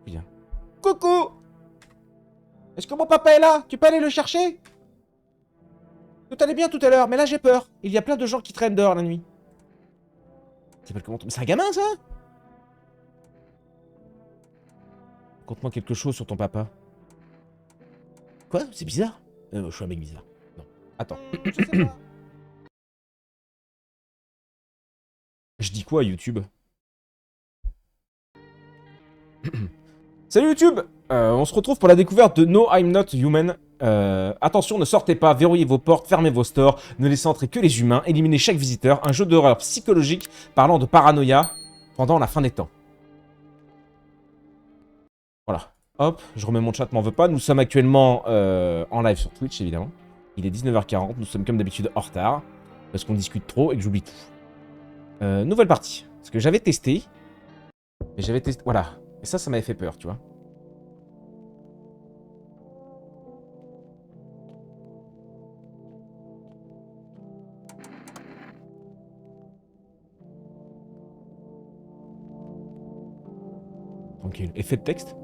Bien. Coucou! Est-ce que mon papa est là? Tu peux aller le chercher? Tout allait bien tout à l'heure, mais là j'ai peur. Il y a plein de gens qui traînent dehors la nuit. Mais c'est un gamin ça? Conte-moi quelque chose sur ton papa. Quoi? C'est bizarre? Je suis un mec bizarre. Non. Attends. Je sais pas. Je dis quoi à YouTube? Salut YouTube! On se retrouve pour la découverte de No I'm Not Human. Attention, ne sortez pas, verrouillez vos portes, fermez vos stores, ne laissez entrer que les humains, éliminez chaque visiteur. Un jeu d'horreur psychologique parlant de paranoïa pendant la fin des temps. Voilà. Hop, je remets mon chat, m'en veux pas. Nous sommes actuellement en live sur Twitch, évidemment. Il est 19h40, nous sommes comme d'habitude en retard. Parce qu'on discute trop et que j'oublie tout. Nouvelle partie. Parce que j'avais testé. Mais j'avais testé... Voilà. Et ça m'avait fait peur, tu vois. Tranquille. Effet de texte.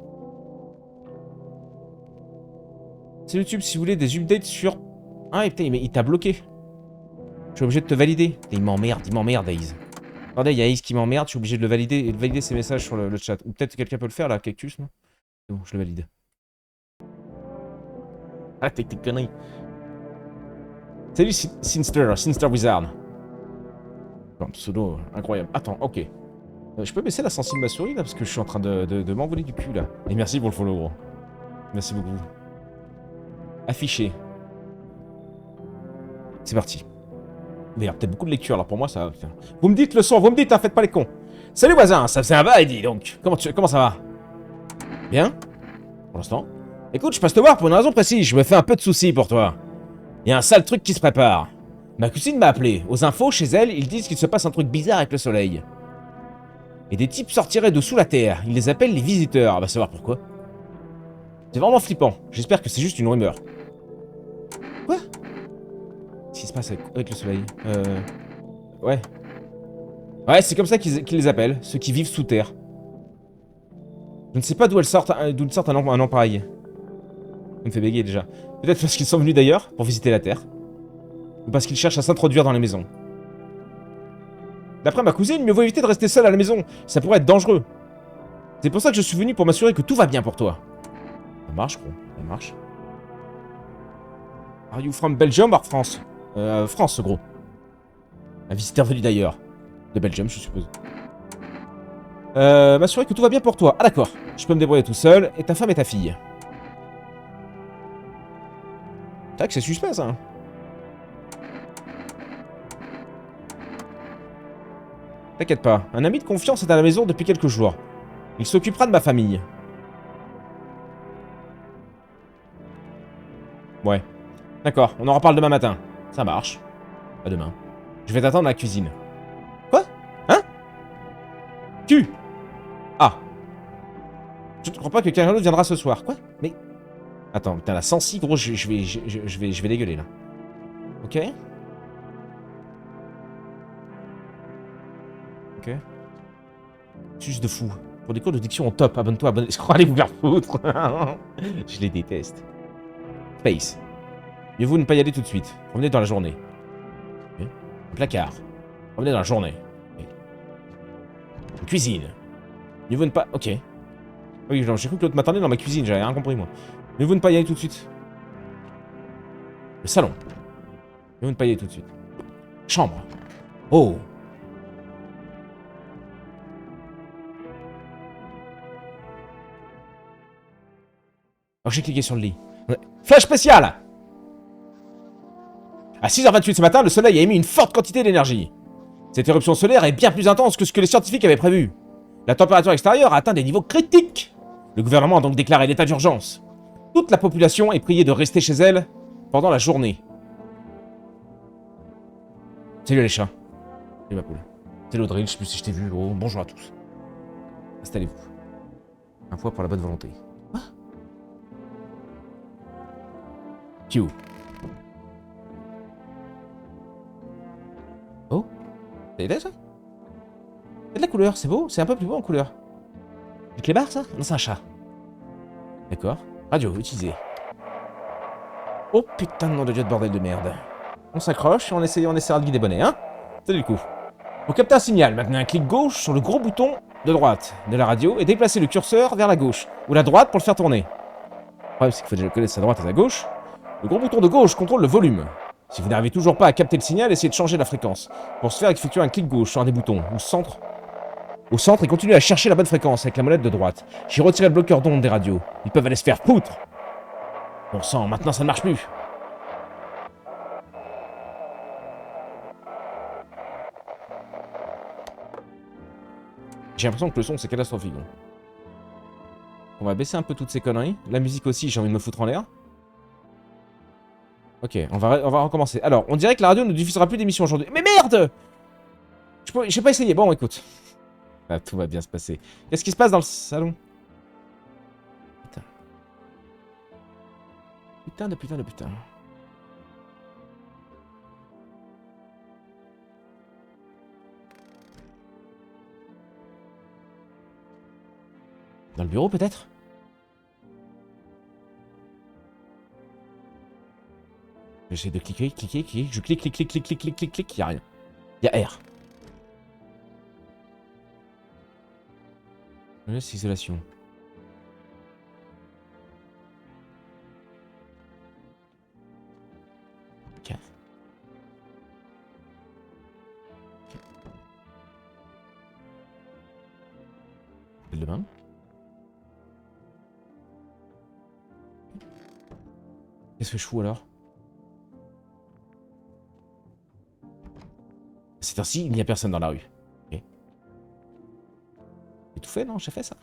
C'est YouTube, si vous voulez des updates sur... Ah, putain, mais il t'a bloqué. Je suis obligé de te valider. Putain, il m'emmerde, Ace. Attendez, il y a Ace qui m'emmerde, je suis obligé de le valider et de valider ses messages sur le chat. Ou peut-être quelqu'un peut le faire, là, Cactus, non? C'est bon, je le valide. Ah, tes conneries. Salut, Sinster Wizard. Bon, pseudo, incroyable. Attends, ok. Je peux baisser la sensibilité de ma souris, là, parce que je suis en train de m'envoler du cul, là. Et merci pour le follow, gros. Merci beaucoup. Afficher. C'est parti. Il y a peut-être beaucoup de lecture, là, pour moi, ça... Vous me dites le son, vous me dites, hein, faites pas les cons. Salut, voisin, ça faisait un bail, dis donc. Comment ça va? Bien? Pour l'instant. Écoute, je passe te voir pour une raison précise, je me fais un peu de soucis pour toi. Il y a un sale truc qui se prépare. Ma cousine m'a appelé. Aux infos, chez elle, ils disent qu'il se passe un truc bizarre avec le soleil. Et des types sortiraient de sous la terre. Ils les appellent les visiteurs. Va savoir pourquoi. C'est vraiment flippant. J'espère que c'est juste une rumeur. Quoi? Qu'est-ce qui se passe avec le soleil? Ouais. Ouais, c'est comme ça qu'ils les appellent, ceux qui vivent sous terre. Je ne sais pas d'où sortent un nom pareil. Ça me fait bégayer déjà. Peut-être parce qu'ils sont venus d'ailleurs, pour visiter la Terre. Ou parce qu'ils cherchent à s'introduire dans les maisons. D'après ma cousine, mieux vaut éviter de rester seul à la maison. Ça pourrait être dangereux. C'est pour ça que je suis venu pour m'assurer que tout va bien pour toi. Ça marche, gros. Ça marche. Are you from Belgium or France? France, gros. Un visiteur venu d'ailleurs. De Belgium, je suppose. M'assurer que tout va bien pour toi. Ah d'accord. Je peux me débrouiller tout seul. Et ta femme et ta fille. C'est vrai que c'est suspect, ça. Hein. T'inquiète pas. Un ami de confiance est à la maison depuis quelques jours. Il s'occupera de ma famille. Ouais. D'accord, on en reparle demain matin. Ça marche. À demain. Je vais t'attendre à la cuisine. Quoi? Hein? Tu? Ah. Je ne crois pas que quelqu'un d'autre viendra ce soir. Quoi? Mais... Attends, putain, la sensi, gros, je vais dégueuler, là. Ok. Ok. Suce de fou. Pour des cours de diction au top, abonne-toi, allez vous faire foutre. Je les déteste. Space. Mieux vaut ne pas y aller tout de suite. Revenez dans la journée. Okay. Un placard. Revenez dans la journée. Okay. Une cuisine. Mieux vaut ne pas... Ok. Oui, j'ai cru que l'autre m'attendait dans ma cuisine, j'avais rien compris, moi. Mieux vaut ne pas y aller tout de suite. Le salon. Mieux vaut ne pas y aller tout de suite. Chambre. Oh. Alors j'ai cliqué sur le lit. Flash spécial! À 6h28 ce matin, le soleil a émis une forte quantité d'énergie. Cette éruption solaire est bien plus intense que ce que les scientifiques avaient prévu. La température extérieure a atteint des niveaux critiques. Le gouvernement a donc déclaré l'état d'urgence. Toute la population est priée de rester chez elle pendant la journée. Salut les chats. Salut ma poule. C'est l'Audril, je sais plus si je t'ai vu. Oh, bonjour à tous. Installez-vous. Un fois pour la bonne volonté. Quoi? Q. Oh. C'est ça? C'est de la couleur, c'est beau. C'est un peu plus beau en couleur. Du clébard, ça? Non, c'est un chat. D'accord. Radio, utilisé. Oh putain de nom de dieu de bordel de merde. On s'accroche et on essaiera de guider bonnet, hein? Salut le coup. Pour capter un signal, maintenant un clic gauche sur le gros bouton de droite de la radio et déplacer le curseur vers la gauche ou la droite pour le faire tourner. Le problème, c'est qu'il faut déjà connaître sa droite et sa gauche. Le gros bouton de gauche contrôle le volume. Si vous n'arrivez toujours pas à capter le signal, essayez de changer la fréquence. Pour ce faire, effectuez un clic gauche sur un des boutons, au centre et continuez à chercher la bonne fréquence avec la molette de droite. J'ai retiré le bloqueur d'onde des radios. Ils peuvent aller se faire foutre. Bon sang, maintenant ça ne marche plus. J'ai l'impression que le son c'est catastrophique. On va baisser un peu toutes ces conneries. La musique aussi, j'ai envie de me foutre en l'air. Ok, on va recommencer. Alors, on dirait que la radio ne diffusera plus d'émissions aujourd'hui. Mais merde! J'ai pas essayé. Bon, écoute. Ah, tout va bien se passer. Qu'est-ce qui se passe dans le salon? Putain. Putain de putain de putain. Dans le bureau, peut-être? J'essaie de cliquer. Je clique. Y'a rien. Y'a R. Laisse isolation. Ok. Le bain. Qu'est-ce que je fous alors? C'est ainsi, il n'y a personne dans la rue. Okay. J'ai tout fait, non? J'ai fait ça?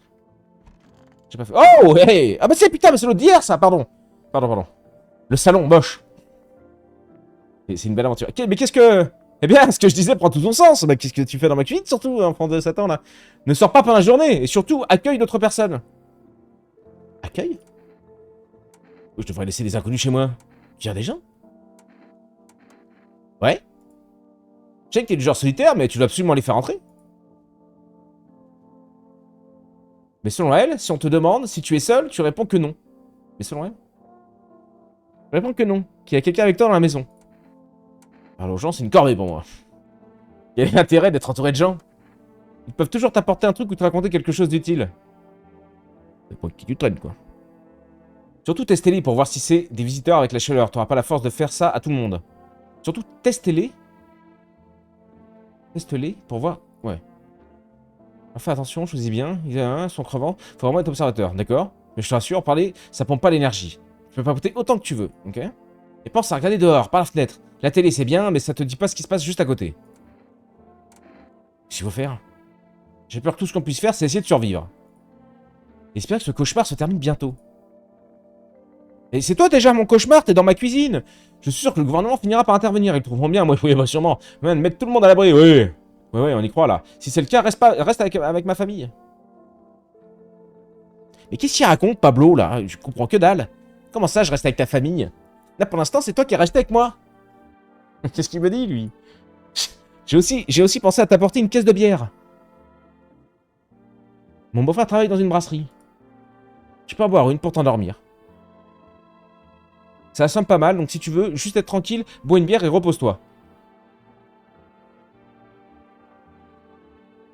J'ai pas fait... Oh, hey! Ah bah c'est putain, mais c'est l'autre d'hier, ça, pardon. Pardon. Le salon, moche. C'est une belle aventure. Ok, mais qu'est-ce que... Eh bien, ce que je disais prend tout son sens. Bah, qu'est-ce que tu fais dans ma cuisine, surtout, enfant de Satan, là? Ne sors pas pendant la journée, et surtout, accueille d'autres personnes. Accueille? Je devrais laisser des inconnus chez moi. Il y a des gens? Ouais? Je sais que t'es du genre solitaire, mais tu dois absolument les faire entrer. Mais selon elle, si on te demande si tu es seul, tu réponds que non. Mais selon elle, tu réponds que non. Qu'il y a quelqu'un avec toi dans la maison. Alors aux gens, c'est une corvée pour moi. Quel est l'intérêt d'être entouré de gens? Ils peuvent toujours t'apporter un truc ou te raconter quelque chose d'utile. C'est pour qui tu traînes, quoi. Surtout testez-les pour voir si c'est des visiteurs avec la chaleur. T'auras pas la force de faire ça à tout le monde. Surtout testez-les. Teste-les pour voir... Ouais. Fais attention, choisis bien. Ils sont crevants. Faut vraiment être observateur, d'accord? Mais je te rassure, parler, ça pompe pas l'énergie. Tu peux papoter autant que tu veux, ok? Et pense à regarder dehors, par la fenêtre. La télé, c'est bien, mais ça te dit pas ce qui se passe juste à côté. Qu'est-ce qu'il faut faire? J'ai peur que tout ce qu'on puisse faire, c'est essayer de survivre. J'espère que ce cauchemar se termine bientôt. Et c'est toi déjà mon cauchemar, t'es dans ma cuisine. Je suis sûr que le gouvernement finira par intervenir, ils trouveront bien, moi, oui, bah sûrement. Man, mettre tout le monde à l'abri, oui. Ouais, on y croit là. Si c'est le cas, reste avec ma famille. Mais qu'est-ce qu'il raconte, Pablo, là? Je comprends que dalle. Comment ça, je reste avec ta famille? Là, pour l'instant, c'est toi qui es resté avec moi. Qu'est-ce qu'il me dit, lui? J'ai aussi pensé à t'apporter une caisse de bière. Mon beau-frère travaille dans une brasserie. Tu peux en boire une pour t'endormir. Ça semble pas mal, donc si tu veux juste être tranquille, bois une bière et repose-toi.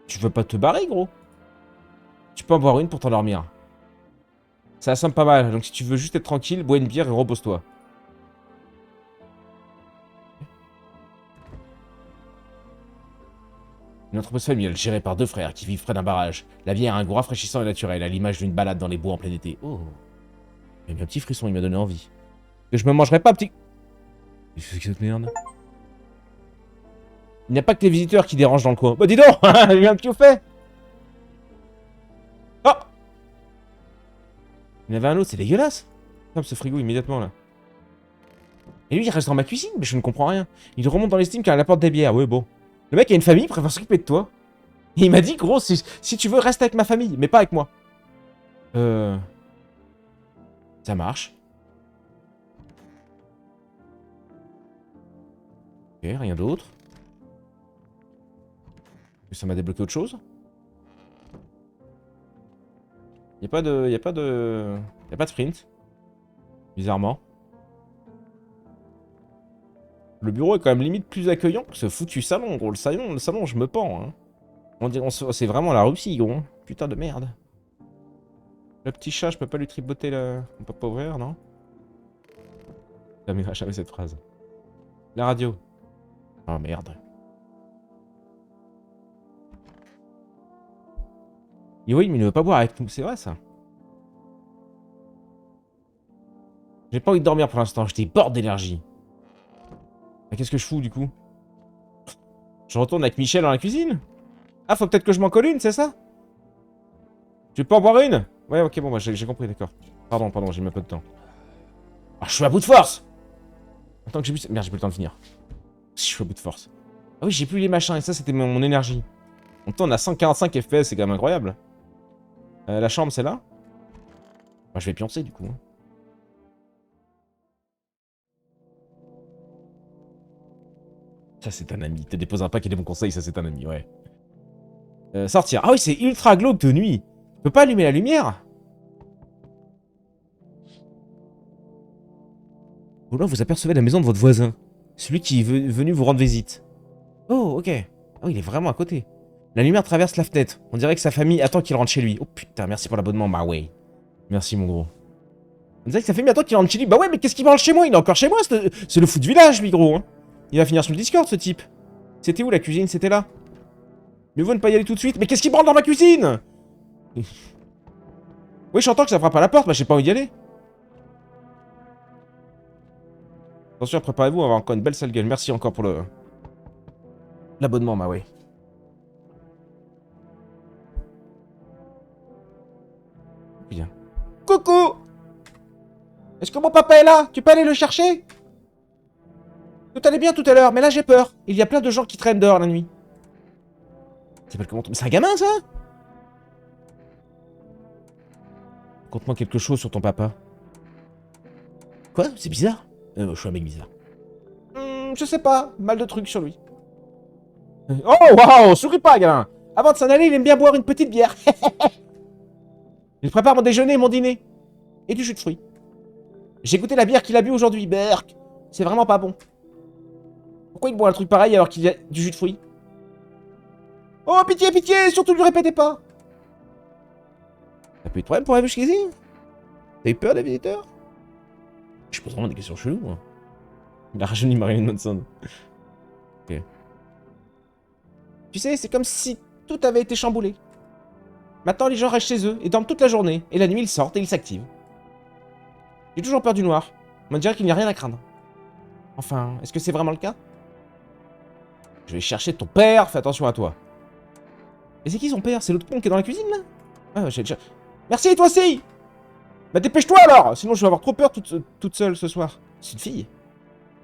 Tu veux pas te barrer, gros? Tu peux en boire une pour t'endormir. Ça semble pas mal, donc si tu veux juste être tranquille, bois une bière et repose-toi. Une entreprise familiale gérée par deux frères qui vivent près d'un barrage. La bière a un goût rafraîchissant et naturel, à l'image d'une balade dans les bois en plein été. Oh. Il y a un petit frisson, il m'a donné envie. Que je me mangerai pas, petit... Qu'est-ce que c'est que cette merde? Il n'y a pas que les visiteurs qui dérangent dans le coin. Bah dis donc, il y a un petit au fait. Oh! Il y en avait un autre, c'est dégueulasse. Ferme ce frigo immédiatement là. Et lui il reste dans ma cuisine, mais je ne comprends rien. Il remonte dans l'estime car il apporte des bières, ouais bon. Le mec a une famille, il préfère s'occuper de toi. Et il m'a dit, gros, si tu veux, reste avec ma famille, mais pas avec moi. Ça marche. Ok, rien d'autre. Ça m'a débloqué autre chose. Y a pas de... Y a pas de... Y a pas de sprint. Bizarrement. Le bureau est quand même limite plus accueillant que ce foutu salon, gros. Le salon, je me pends, hein. On dirait... C'est vraiment la Russie, gros. Hein. Putain de merde. Le petit chat, je peux pas lui tripoter le... On peut pas ouvrir, non? Jamais cette phrase. La radio. Oh merde. Et oui, mais il ne veut pas boire avec nous, c'est vrai ça. J'ai pas envie de dormir pour l'instant, je déborde d'énergie. Qu'est-ce que je fous du coup? Je retourne avec Michel dans la cuisine? Ah, faut peut-être que je m'en colle une, c'est ça? Tu peux en boire une? Ouais, ok, bon, bah j'ai compris, d'accord. Pardon, j'ai même pas de temps. Ah, je suis à bout de force! Attends que j'ai plus... Merde, j'ai plus le temps de finir. Je suis à bout de force. Ah oui, j'ai plus les machins, et ça, c'était mon énergie. En même temps, on a 145 FPS, c'est quand même incroyable. La chambre, c'est là? Bah, je vais pioncer, du coup. Hein. Ça, c'est un ami. Te dépose un pack et des bons conseils, ça, c'est un ami, ouais. Sortir. Ah oui, c'est ultra glauque de nuit. Tu peux pas allumer la lumière? Ou là, vous apercevez la maison de votre voisin. Celui qui est venu vous rendre visite. Oh, ok. Oh, il est vraiment à côté. La lumière traverse la fenêtre. On dirait que sa famille attend qu'il rentre chez lui. Oh putain, merci pour l'abonnement, bah ouais. Merci, mon gros. On dirait que sa famille attend qu'il rentre chez lui. Bah ouais, mais qu'est-ce qu'il branle chez moi? Il est encore chez moi, c'est le fou de village, lui, gros. Hein. Il va finir sur le Discord, ce type. C'était où la cuisine? C'était là. Mieux vaut ne pas y aller tout de suite. Mais qu'est-ce qu'il branle dans ma cuisine? Oui, j'entends que ça frappe à la porte, bah j'ai pas envie d'y aller. Attention, préparez-vous, on va avoir encore une belle sale gueule. Merci encore pour le... l'abonnement, bah ouais. Bien. Coucou! Est-ce que mon papa est là? Tu peux aller le chercher? Tout allait bien tout à l'heure, mais là j'ai peur. Il y a plein de gens qui traînent dehors la nuit. Ça s'appelle comment? Mais c'est un gamin, ça? Conte-moi quelque chose sur ton papa. Quoi? C'est bizarre? Je suis un mec bizarre. Je sais pas. Mal de trucs sur lui. Oh, waouh! Souris pas, gamin! Avant de s'en aller, il aime bien boire une petite bière. Il prépare mon déjeuner et mon dîner. Et du jus de fruits. J'ai goûté la bière qu'il a bu aujourd'hui. Berk! C'est vraiment pas bon. Pourquoi il boit un truc pareil alors qu'il y a du jus de fruits? Oh, pitié, pitié! Surtout lui répétez pas! T'as pas eu de problème pour arriver jusqu'ici? T'as eu peur des visiteurs? Je pose vraiment des questions cheloues, moi. Il a rajeuni Marilyn Manson. Ok. Tu sais, c'est comme si tout avait été chamboulé. Maintenant, les gens restent chez eux et dorment toute la journée. Et la nuit, ils sortent et ils s'activent. J'ai toujours peur du noir. On dirait qu'il n'y a rien à craindre. Enfin, est-ce que c'est vraiment le cas? Je vais chercher ton père, fais attention à toi. Et c'est qui son père? C'est l'autre con qui est dans la cuisine, là? Ah, j'ai déjà... Merci, toi aussi! Bah dépêche-toi alors! Sinon je vais avoir trop peur toute seule ce soir. C'est une fille.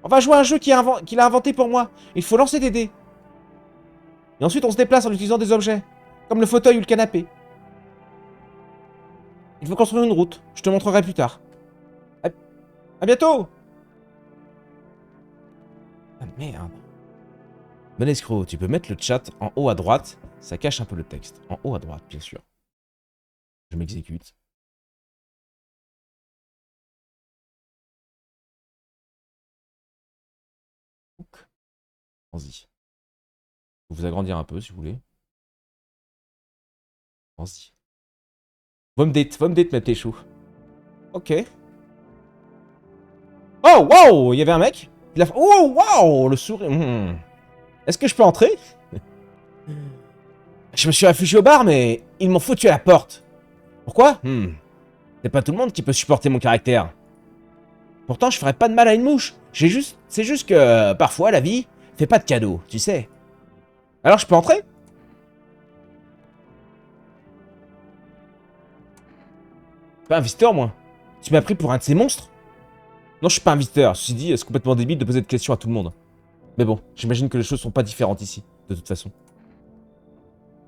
On va jouer à un jeu qu'il a inventé pour moi. Il faut lancer des dés. Et ensuite on se déplace en utilisant des objets. Comme le fauteuil ou le canapé. Il faut construire une route. Je te montrerai plus tard. À bientôt! Ah merde. Bon escroc, tu peux mettre le chat en haut à droite. Ça cache un peu le texte. En haut à droite, bien sûr. Je m'exécute. Vas-y. Faut vous agrandir un peu si vous voulez. Vas-y. Va me date, ma pécho. Ok. Oh, waouh! Il y avait un mec. Il a... Oh, waouh! Le sourire. Est-ce que je peux entrer? Je me suis réfugié au bar, mais ils m'ont foutu à la porte. Pourquoi? C'est pas tout le monde qui peut supporter mon caractère. Pourtant, je ferais pas de mal à une mouche. C'est juste que, parfois, la vie fait pas de cadeaux, tu sais. Alors, je peux entrer? Pas un visiteur, moi. Tu m'as pris pour un de ces monstres? Non, je suis pas un visiteur. Ceci dit, c'est complètement débile de poser de questions à tout le monde. Mais bon, j'imagine que les choses sont pas différentes ici, de toute façon.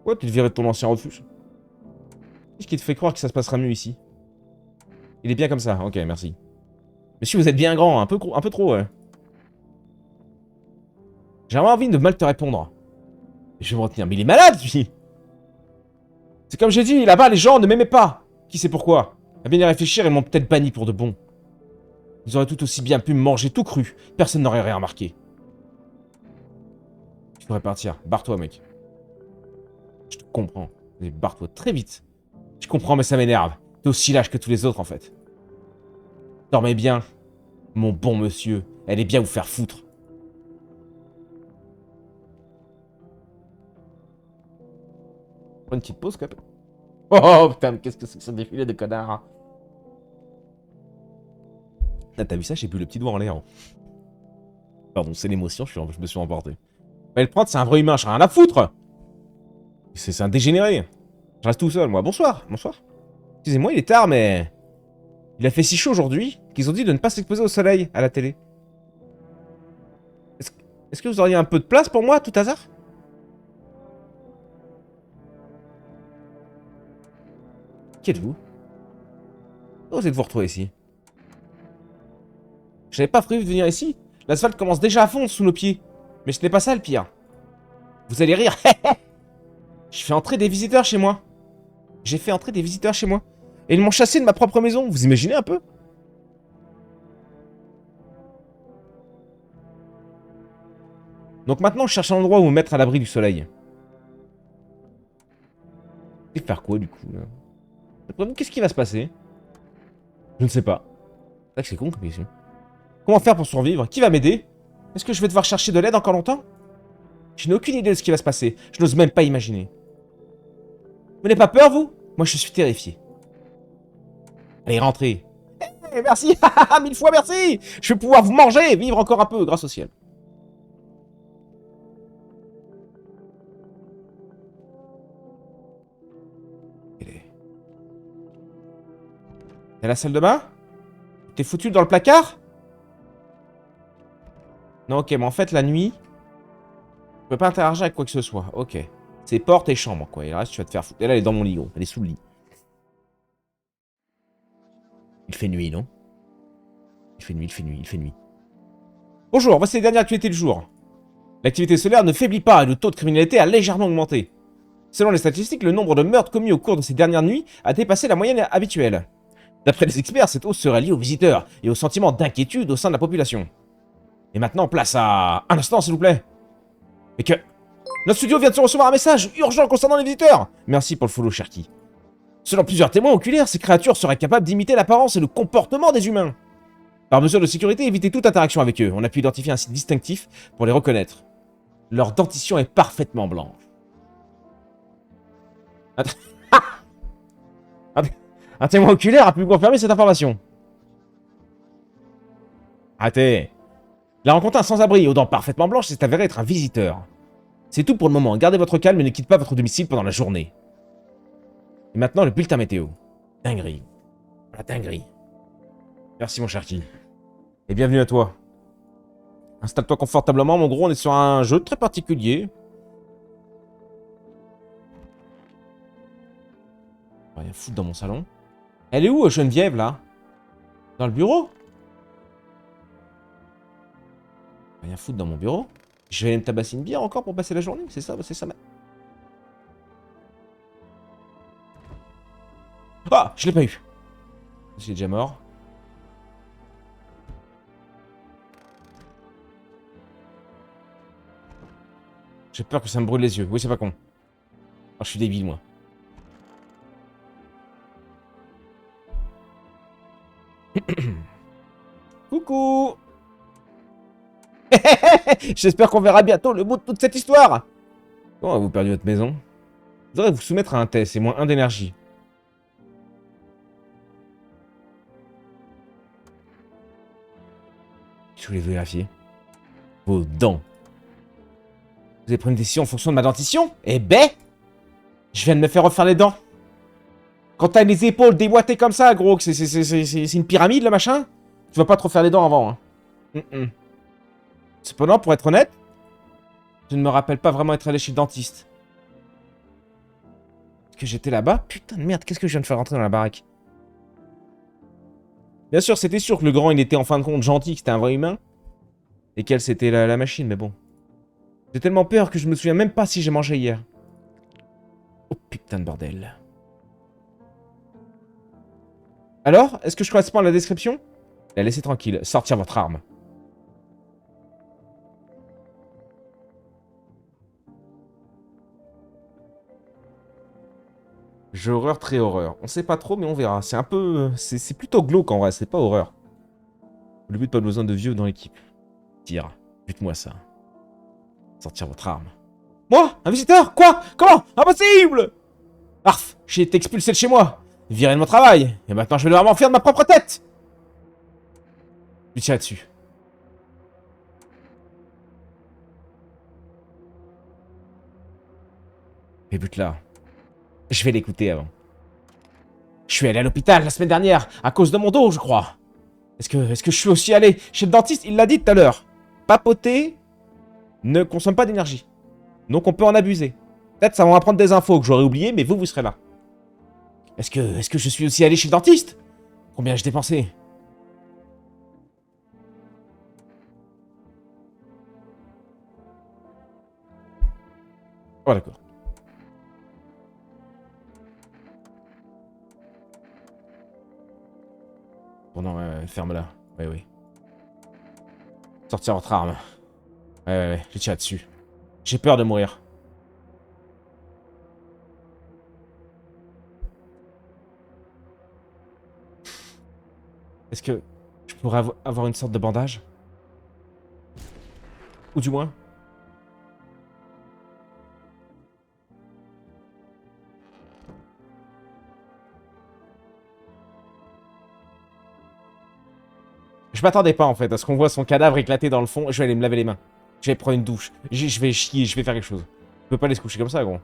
Ouais, tu te virais de ton ancien refuge. Qu'est-ce qui te fait croire que ça se passera mieux ici? Il est bien comme ça, ok, merci. Monsieur, vous êtes bien grand, un peu trop, ouais. J'ai vraiment envie de mal te répondre. Je vais me retenir, mais il est malade, lui! C'est comme j'ai dit, là-bas, les gens ne m'aimaient pas. Qui sait pourquoi? À bien y réfléchir, ils m'ont peut-être banni pour de bon. Ils auraient tout aussi bien pu me manger tout cru. Personne n'aurait rien remarqué. Tu devrais partir. Barre-toi, mec. Je te comprends. Mais barre-toi très vite. Je comprends, mais ça m'énerve. T'es aussi lâche que tous les autres, en fait. Dormez bien, mon bon monsieur. Allez bien vous faire foutre. Prends une petite pause, quand même. Oh, putain, mais qu'est-ce que c'est que ce défilé de connards, hein. Ah, t'as vu ça? J'ai bu le petit doigt en l'air. Hein. Pardon, c'est l'émotion, je me suis emporté. Mais le prendre, c'est un vrai humain, j'ai rien à foutre. C'est un dégénéré. Je reste tout seul, moi. Bonsoir, bonsoir. Excusez-moi, il est tard, mais... Il a fait si chaud aujourd'hui qu'ils ont dit de ne pas s'exposer au soleil à la télé. Est-ce que vous auriez un peu de place pour moi, à tout hasard? Qui êtes-vous? Comment vous êtes-vous retrouvé ici? Je n'avais pas prévu de venir ici. L'asphalte commence déjà à fondre sous nos pieds. Mais ce n'est pas ça le pire. Vous allez rire. Je fais entrer des visiteurs chez moi. J'ai fait entrer des visiteurs chez moi. Et ils m'ont chassé de ma propre maison. Vous imaginez un peu? Donc maintenant, je cherche un endroit où me mettre à l'abri du soleil. Et faire quoi, du coup, là? D'après vous, qu'est-ce qui va se passer? Je ne sais pas. C'est vrai que c'est con comme question. Comment faire pour survivre? Qui va m'aider? Est-ce que je vais devoir chercher de l'aide encore longtemps? Je n'ai aucune idée de ce qui va se passer. Je n'ose même pas imaginer. Vous n'avez pas peur, vous? Moi, je suis terrifié. Allez, rentrez. Eh, merci. 1000 fois merci. Je vais pouvoir vous manger et vivre encore un peu grâce au ciel. Et la salle de bain? T'es foutu dans le placard? Non, ok, mais en fait, la nuit... Je peux pas interagir avec quoi que ce soit. Ok. C'est porte et chambre, quoi. Et le reste, tu vas te faire foutre. Et là, elle est dans mon lit, gros. Elle est sous le lit. Il fait nuit, non? Il fait nuit, il fait nuit, il fait nuit. Bonjour, voici les dernières actualités du jour. L'activité solaire ne faiblit pas et le taux de criminalité a légèrement augmenté. Selon les statistiques, le nombre de meurtres commis au cours de ces dernières nuits a dépassé la moyenne habituelle. D'après les experts, cette hausse serait liée aux visiteurs et au sentiment d'inquiétude au sein de la population. Et maintenant, place à... Un instant, s'il vous plaît. Et que... Notre studio vient de recevoir un message urgent concernant les visiteurs. Merci pour le follow, Cherki. Selon plusieurs témoins oculaires, ces créatures seraient capables d'imiter l'apparence et le comportement des humains. Par mesure de sécurité, évitez toute interaction avec eux. On a pu identifier un site distinctif pour les reconnaître. Leur dentition est parfaitement blanche. Un témoin oculaire a pu confirmer cette information. Arrêtez. Il a rencontré un sans-abri aux dents parfaitement blanches et s'est avéré être un visiteur. C'est tout pour le moment. Gardez votre calme et ne quittez pas votre domicile pendant la journée. Et maintenant, le bulletin météo. Dinguerie. La dinguerie. Merci, mon cher Ki. Et bienvenue à toi. Installe-toi confortablement, mon gros. On est sur un jeu très particulier. Rien foutre dans mon salon. Elle est où, Geneviève, là? Dans le bureau? Rien foutre dans mon bureau. Je vais aller me tabasser une bière encore pour passer la journée. C'est ça, c'est ça. Ah, je l'ai pas eu. Il est déjà mort. J'ai peur que ça me brûle les yeux. Oui, c'est pas con. Oh, je suis débile, moi. Coucou. J'espère qu'on verra bientôt le bout de toute cette histoire. Comment avez-vous perdu votre maison? Vous devrez vous soumettre à un test, c'est moins 1 d'énergie. Je voulais vérifier. Vos dents. Vous avez pris une décision en fonction de ma dentition? Eh ben, je viens de me faire refaire les dents. Quand t'as les épaules déboîtées comme ça, gros, que c'est une pyramide, le machin, tu vas pas te refaire les dents avant, hein. Cependant, pour être honnête, je ne me rappelle pas vraiment être allé chez le dentiste. Est-ce que j'étais là-bas? Putain de merde, qu'est-ce que je viens de faire rentrer dans la baraque? Bien sûr, c'était sûr que le grand, il était en fin de compte gentil, que c'était un vrai humain. Et qu'elle, c'était la machine, mais bon. J'ai tellement peur que je me souviens même pas si j'ai mangé hier. Oh putain de bordel. Alors, est-ce que je correspond à la description? La laissez tranquille. Sortir votre arme. Jeu horreur, très horreur. On sait pas trop, mais on verra. C'est un peu... C'est plutôt glauque en vrai, c'est pas horreur. Le but, pas besoin de vieux dans l'équipe. Tire. Dites-moi ça. Sortir votre arme. Moi? Un visiteur? Quoi? Comment? Impossible! Arf, j'ai été expulsé de chez moi. Viré de mon travail. Et maintenant, je vais devoir m'en faire de ma propre tête. Lui tirer dessus. Mais but là. Je vais l'écouter avant. Je suis allé à l'hôpital la semaine dernière, à cause de mon dos, je crois. Est-ce que je suis aussi allé chez le dentiste? Il l'a dit tout à l'heure. Papoter ne consomme pas d'énergie. Donc on peut en abuser. Peut-être ça va m'apprendre des infos que j'aurais oubliées, mais vous serez là. Est-ce que je suis aussi allé chez le dentiste? Combien ai-je dépensé? Oh d'accord. Bon non, ferme-la. Oui, oui. Sortir votre arme. Ouais, je tire dessus. J'ai peur de mourir. Est-ce que je pourrais avoir une sorte de bandage? Ou du moins... Je m'attendais pas en fait à ce qu'on voit son cadavre éclater dans le fond. Je vais aller me laver les mains. Je vais prendre une douche. Je vais chier, je vais faire quelque chose. Je peux pas aller se coucher comme ça, gros.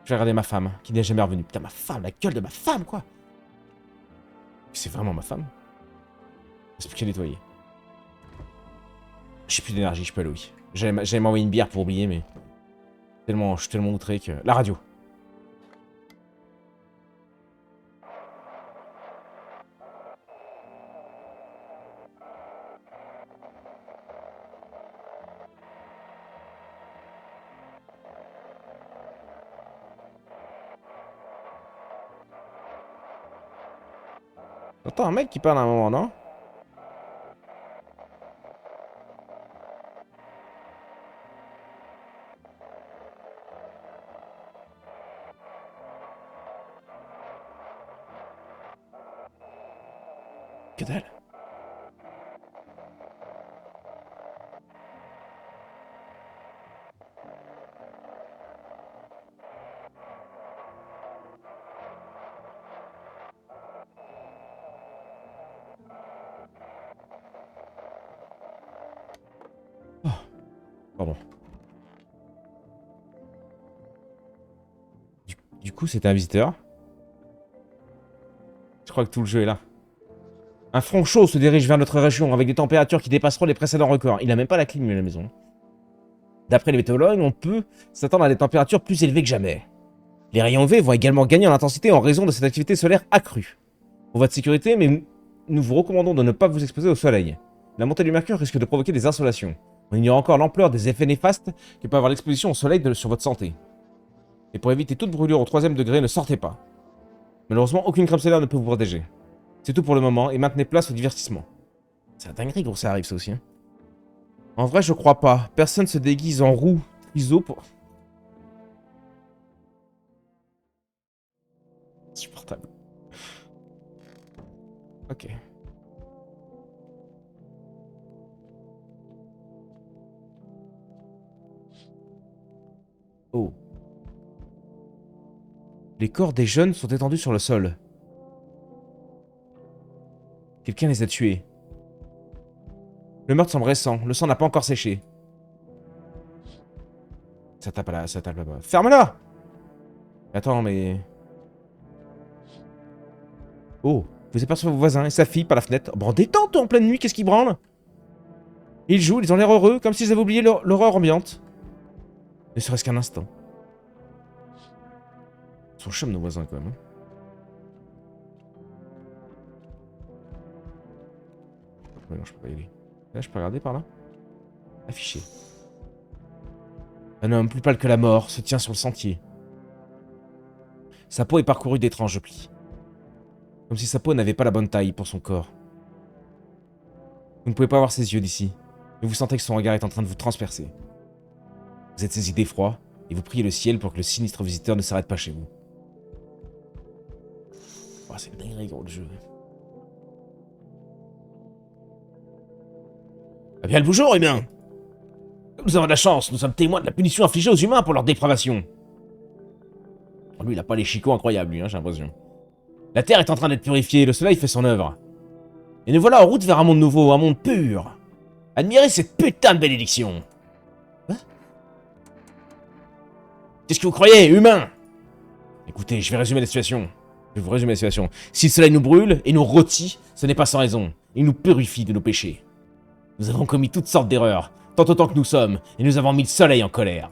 Je vais regarder ma femme, qui n'est jamais revenue. Putain, ma femme, la gueule de ma femme, quoi. C'est vraiment ma femme. C'est plus qu'à nettoyer. J'ai plus d'énergie, je peux aller, oui. J'allais m'envoyer une bière pour oublier, mais... je suis tellement outré que... La radio. T'entends un mec qui parle à un moment, non? Que dalle. Oh, pardon. Du coup, c'était un visiteur. Je crois que tout le jeu est là. Un front chaud se dirige vers notre région avec des températures qui dépasseront les précédents records. Il a même pas la clim, à la maison. D'après les météorologues, on peut s'attendre à des températures plus élevées que jamais. Les rayons UV vont également gagner en intensité en raison de cette activité solaire accrue. Pour votre sécurité, mais nous vous recommandons de ne pas vous exposer au soleil. La montée du mercure risque de provoquer des insolations. On ignore encore l'ampleur des effets néfastes que peut avoir l'exposition au soleil sur votre santé. Et pour éviter toute brûlure au 3e degré, ne sortez pas. Malheureusement, aucune crème solaire ne peut vous protéger. C'est tout pour le moment, et maintenez place au divertissement. C'est un dinguerie gros, ça arrive ça aussi. Hein. En vrai, je crois pas. Personne se déguise en roue triso pour... Insupportable. Ok. Oh. Les corps des jeunes sont étendus sur le sol. Quelqu'un les a tués. Le meurtre semble récent. Le sang n'a pas encore séché. Ça tape là, ça tape là-bas. Ferme-la! Attends, mais... Oh. Vous apercevez vos voisins et sa fille par la fenêtre. Bon, détente en pleine nuit, qu'est-ce qui branle? Ils jouent, ils ont l'air heureux, comme s'ils avaient oublié l'horreur ambiante. Ne serait-ce qu'un instant. Ils sont chums nos voisins quand même. Hein. Ouais, non, je peux pas y aller. Là, je peux regarder par là. Affiché. Un homme plus pâle que la mort se tient sur le sentier. Sa peau est parcourue d'étranges plis. Comme si sa peau n'avait pas la bonne taille pour son corps. Vous ne pouvez pas voir ses yeux d'ici, mais vous sentez que son regard est en train de vous transpercer. Vous êtes saisi d'effroi, et vous priez le ciel pour que le sinistre visiteur ne s'arrête pas chez vous. Oh, c'est une dinguerie, gros, le jeu. Ah bien le bonjour, eh bien. Nous avons de la chance, nous sommes témoins de la punition infligée aux humains pour leur dépravation. Lui, il a pas les chicots incroyables, lui, hein, j'ai l'impression. La Terre est en train d'être purifiée, le soleil fait son œuvre. Et nous voilà en route vers un monde nouveau, un monde pur. Admirez cette putain de bénédiction. Hein? Qu'est-ce que vous croyez, humain? Écoutez, je vais résumer la situation. Je vais vous résumer la situation. Si le soleil nous brûle et nous rôtit, ce n'est pas sans raison. Il nous purifie de nos péchés. Nous avons commis toutes sortes d'erreurs, tant autant que nous sommes, et nous avons mis le soleil en colère.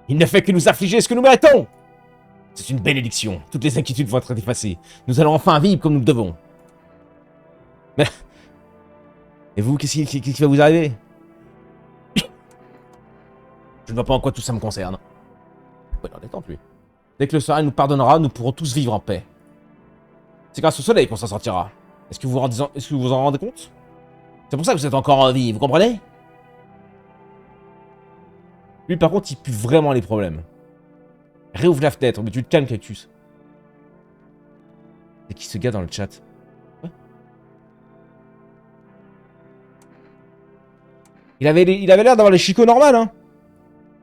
Il ne fait que nous affliger ce que nous méritons. C'est une bénédiction. Toutes les inquiétudes vont être effacées. Nous allons enfin vivre comme nous le devons. Mais... Et vous, qu'est-ce qui va vous arriver? Je ne vois pas en quoi tout ça me concerne. Ouais, non, détente, lui. Dès que le soleil nous pardonnera, nous pourrons tous vivre en paix. C'est grâce au soleil qu'on s'en sortira. Est-ce que vous vous en rendez compte? C'est pour ça que vous êtes encore en vie, vous comprenez? Lui, par contre, il pue vraiment les problèmes. Réouvre la fenêtre, mais tu te calmes, Cactus. C'est qui ce gars dans le chat? Ouais. Il avait l'air d'avoir les chicots normales, hein.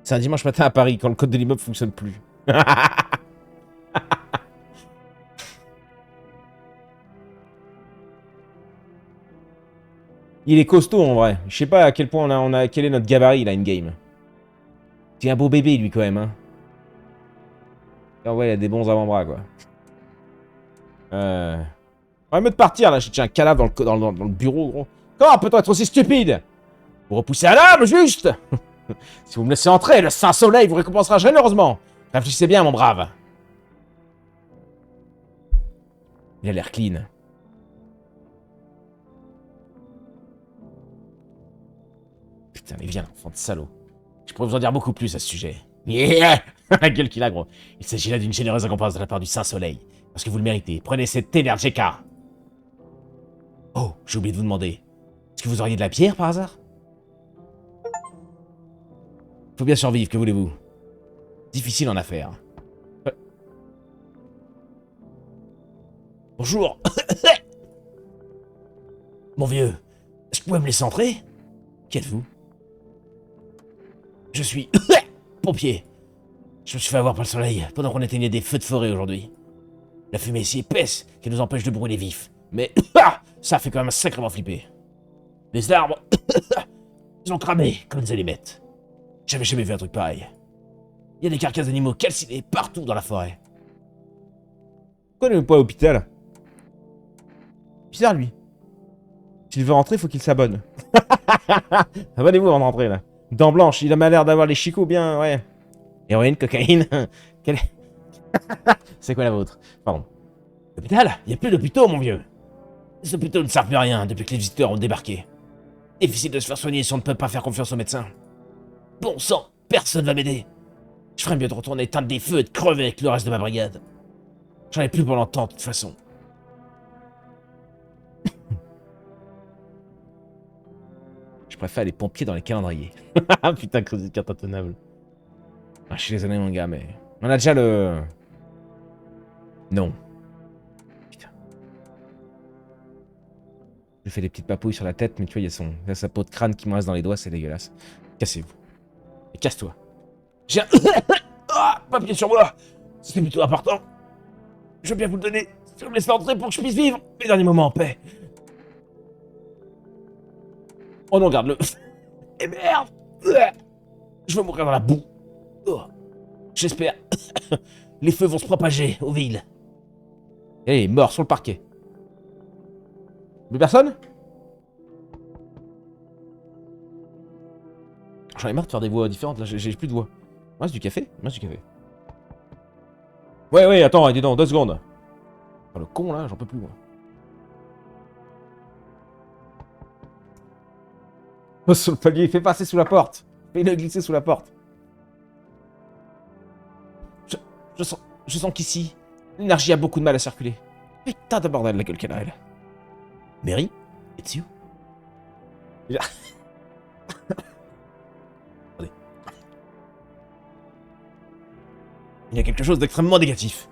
C'est un dimanche matin à Paris, quand le code de l'immeuble fonctionne plus. Il est costaud, en vrai. Je sais pas à quel point quel est notre gabarit, là, in-game. C'est un beau bébé, lui, quand même, hein. Ah ouais, il a des bons avant-bras, quoi. On va mieux de partir, là. J'ai un cadavre dans le bureau, gros. Comment peut-on être aussi stupide? Vous repoussez à l'âme, juste. Si vous me laissez entrer, le Saint-Soleil vous récompensera généreusement. Réfléchissez bien, mon brave. Il a l'air clean. Putain, mais viens, enfant de salaud. Je pourrais vous en dire beaucoup plus à ce sujet. Yeah. La gueule qu'il a, gros. Il s'agit là d'une généreuse récompense de la part du Saint-Soleil. Parce que vous le méritez. Prenez cette Energica. Oh, j'ai oublié de vous demander. Est-ce que vous auriez de la pierre, par hasard? Faut bien survivre, que voulez-vous? Difficile en affaires. Bonjour. Mon vieux, est-ce que vous pouvez me laisser entrer? Qui êtes-vous? Je suis pompier. Je me suis fait avoir par le soleil pendant qu'on éteignait des feux de forêt aujourd'hui. La fumée est si épaisse qu'elle nous empêche de brûler vif. Mais ça fait quand même sacrément flipper. Les arbres, ils ont cramé comme des allumettes. J'avais jamais vu un truc pareil. Il y a des carcasses d'animaux calcinés partout dans la forêt. Pourquoi il n'est pas à l'hôpital? Bizarre, lui. S'il veut rentrer, faut qu'il s'abonne. Abonnez-vous avant de rentrer, là. Dents blanches, il a l'air d'avoir les chicots bien, ouais. Héroïne, cocaïne. C'est quoi la vôtre? Pardon. L'hôpital? Il n'y a plus d'hôpitaux, mon vieux. Les hôpitaux ne servent plus à rien depuis que les visiteurs ont débarqué. Difficile de se faire soigner si on ne peut pas faire confiance aux médecins. Bon sang, personne va m'aider. Je ferais mieux de retourner éteindre des feux et de crever avec le reste de ma brigade. J'en ai plus pour longtemps, de toute façon. Je préfère les pompiers dans les calendriers. Putain, creuse de carte intenable. Ah, je suis désolé, mon gars, mais... On a déjà le... Non. Putain. Je fais des petites papouilles sur la tête, mais tu vois, il y a sa peau de crâne qui me reste dans les doigts, c'est dégueulasse. Cassez-vous. Et casse-toi. J'ai un... Ah, papier sur moi. C'est plutôt important. Je veux bien vous le donner. Si vous me laissez entrer pour que je puisse vivre mes derniers moments en paix. Oh non, garde-le. Et merde. Je vais mourir dans la boue. Oh. J'espère. Les feux vont se propager aux villes. Et il est mort sur le parquet. Plus personne? J'en ai marre de faire des voix différentes, là, j'ai plus de voix. Il reste du café? Il reste du café. Ouais, attends, dis donc, 2 secondes. Oh, le con, là, j'en peux plus, moi. Oh, sur le palier, fais passer sous la porte. Fais-le glisser sous la porte. Je sens qu'ici, l'énergie a beaucoup de mal à circuler. Putain de bordel, la gueule qu'elle a, elle. Mary, it's you. Attendez. Il y a quelque chose d'extrêmement négatif.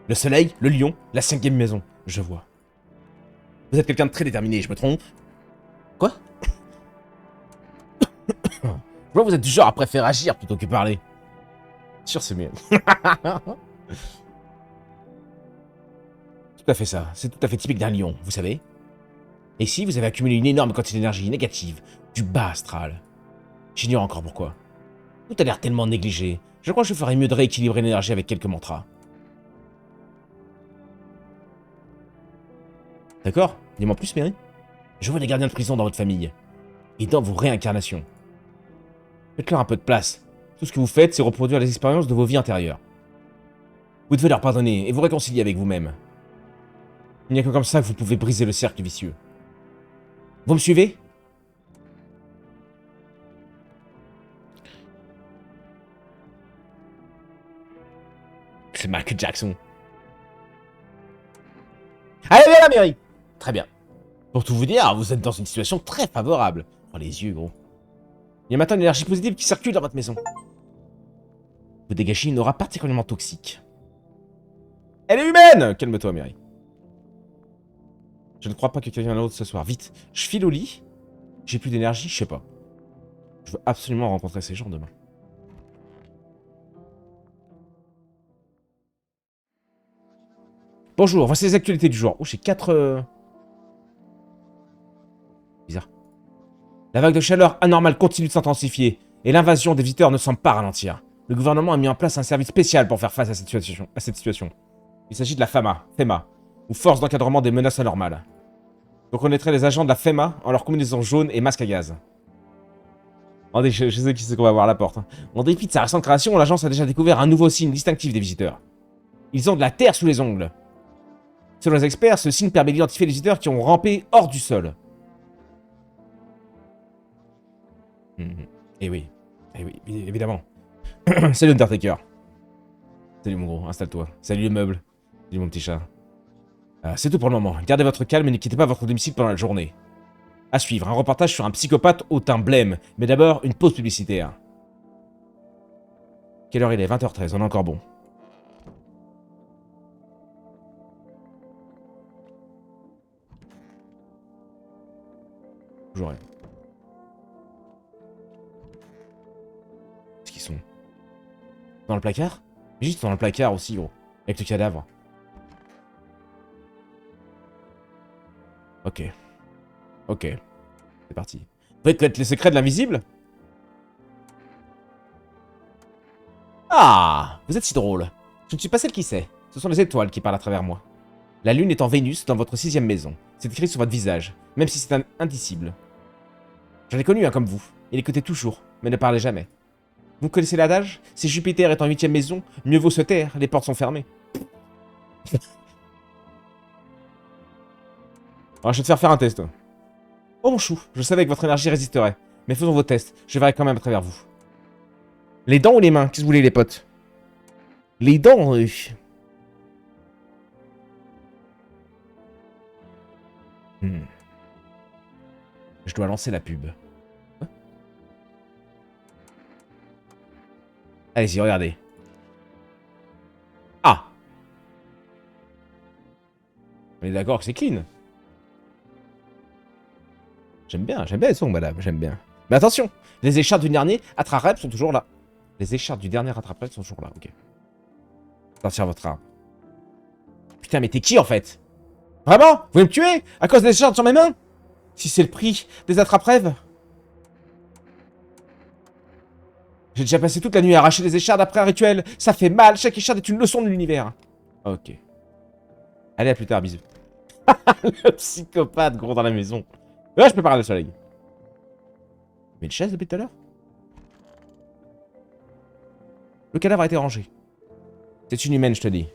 Le soleil, le lion, la 5e maison. Je vois. Vous êtes quelqu'un de très déterminé, je me trompe? Quoi? Je vois que vous êtes du genre à préférer agir plutôt que parler. Sûr, c'est mieux. Tout à fait ça. C'est tout à fait typique d'un lion, vous savez. Et ici, vous avez accumulé une énorme quantité d'énergie négative, du bas astral. J'ignore encore pourquoi. Tout a l'air tellement négligé. Je crois que je ferais mieux de rééquilibrer l'énergie avec quelques mantras. D'accord? Dis-moi plus, Mary. Je vois des gardiens de prison dans votre famille. Et dans vos réincarnations. Faites-leur un peu de place. Tout ce que vous faites, c'est reproduire les expériences de vos vies antérieures. Vous devez leur pardonner et vous réconcilier avec vous-même. Il n'y a que comme ça que vous pouvez briser le cercle vicieux. Vous me suivez? C'est Michael Jackson. Allez, viens là, Mary. Très bien. Pour tout vous dire, vous êtes dans une situation très favorable. Oh, les yeux, gros. Il y a maintenant une énergie positive qui circule dans votre maison. Vous dégagez une aura particulièrement toxique. Elle est humaine! Calme-toi, Mary. Je ne crois pas que quelqu'un d'autre ce soir. Vite, je file au lit. J'ai plus d'énergie, je sais pas. Je veux absolument rencontrer ces gens demain. Bonjour, voici les actualités du jour. Oh, j'ai 4... Bizarre. La vague de chaleur anormale continue de s'intensifier, et l'invasion des visiteurs ne semble pas ralentir. Le gouvernement a mis en place un service spécial pour faire face à cette situation. Il s'agit de la FEMA, ou Force d'encadrement des menaces anormales. Vous reconnaîtrez les agents de la FEMA en leur combinaison jaune et masque à gaz. Je sais qui c'est qu'on va voir à la porte. En dépit de sa récente création, l'agence a déjà découvert un nouveau signe distinctif des visiteurs. Ils ont de la terre sous les ongles. Selon les experts, ce signe permet d'identifier les visiteurs qui ont rampé hors du sol. Eh oui, évidemment. Salut Undertaker. Salut mon gros, installe-toi. Salut le meuble. Salut mon petit chat. C'est tout pour le moment. Gardez votre calme et ne quittez pas votre domicile pendant la journée. À suivre, un reportage sur un psychopathe au teint blême. Mais d'abord, une pause publicitaire. Quelle heure il est? 20h13, on est encore bon. Toujours rien. Est-ce qu'ils sont dans le placard? Juste dans le placard aussi, gros. Avec le cadavre. Ok. Ok. C'est parti. Vous pouvez connaître les secrets de l'invisible? Ah! Vous êtes si drôle. Je ne suis pas celle qui sait. Ce sont les étoiles qui parlent à travers moi. La lune est en Vénus dans votre 6e maison. C'est écrit sur votre visage, même si c'est indicible. J'en ai connu un comme vous. Il écoutait toujours, mais ne parlait jamais. Vous connaissez l'adage? Si Jupiter est en 8e maison, mieux vaut se taire, les portes sont fermées. Alors, je vais te faire un test. Oh mon chou, je savais que votre énergie résisterait. Mais faisons vos tests, je verrai quand même à travers vous. Les dents ou les mains? Qu'est-ce que vous voulez, les potes? Les dents, Je dois lancer la pub. Quoi? Allez-y, regardez. Ah! On est d'accord que c'est clean. J'aime bien les sons, madame, j'aime bien. Mais attention, les écharpes du dernier attrape sont toujours là. Les écharpes du dernier attrape sont toujours là, ok. Sortir votre arme. Putain, mais t'es qui en fait? Vraiment? Vous voulez me tuer? À cause des écharpes sur mes mains? Si c'est le prix des attrape-rêves? J'ai déjà passé toute la nuit à arracher des échardes après un rituel. Ça fait mal, chaque écharde est une leçon de l'univers. Ok. Allez, à plus tard, bisous. Le psychopathe, gros, dans la maison. Ouais, je peux parler le soleil. Mais une chaise depuis tout à l'heure? Le cadavre a été rangé. C'est une humaine, je te dis.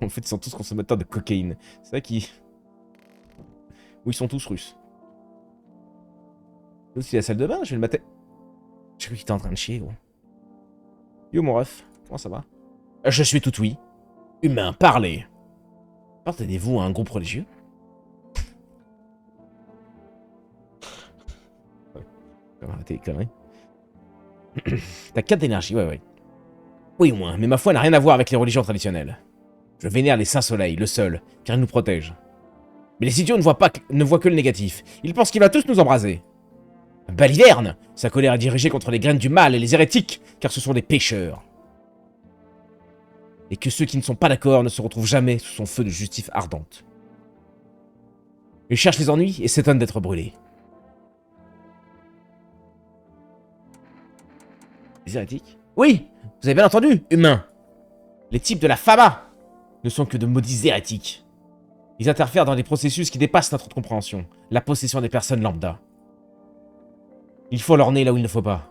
En fait, ils sont tous consommateurs de cocaïne. C'est ça qui... Ou ils sont tous russes. Là aussi, la salle de bain, je vais le mater. J'ai cru qu'il était en train de chier, gros. Yo, mon ref. Comment ça va? Je suis tout oui. Humain, parlez. Appartenez-vous à un groupe religieux? Arrêtez les conneries. T'as 4 d'énergie, ouais. Oui, au moins, mais ma foi n'a rien à voir avec les religions traditionnelles. Je vénère les saints soleils, le seul, car ils nous protègent. Mais les idiots ne voient que le négatif. Ils pensent qu'il va tous nous embraser. Baliverne! Sa colère est dirigée contre les graines du mal et les hérétiques, car ce sont des pécheurs. Et que ceux qui ne sont pas d'accord ne se retrouvent jamais sous son feu de justice ardente. Ils cherchent les ennuis et s'étonnent d'être brûlés. Les hérétiques? Oui! Vous avez bien entendu, humain! Les types de la Fama ne sont que de maudits hérétiques. Ils interfèrent dans des processus qui dépassent notre compréhension. La possession des personnes lambda. Il faut leur nez là où il ne faut pas.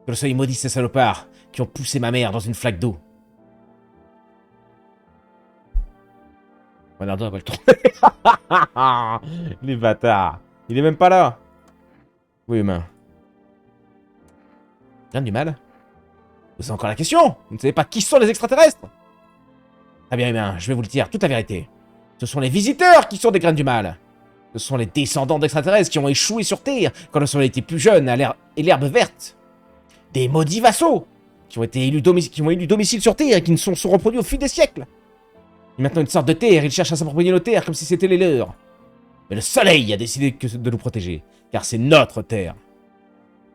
Que le soleil maudisse ces salopards qui ont poussé ma mère dans une flaque d'eau. Bernardo n'a pas le tourner. Les bâtards. Il est même pas là. Oui, humain. Rien du mal. C'est encore la question. Vous ne savez pas qui sont les extraterrestres? Très bien, humain, je vais vous le dire, toute la vérité. Ce sont les visiteurs qui sont des graines du mal. Ce sont les descendants d'extraterrestres qui ont échoué sur Terre quand le soleil était plus jeune et l'herbe verte. Des maudits vassaux qui ont élu domicile sur Terre et qui se sont reproduits au fil des siècles. Et maintenant, une sorte de terre, ils cherchent à s'approprier nos terres comme si c'était les leurs. Mais le soleil a décidé de nous protéger, car c'est notre terre.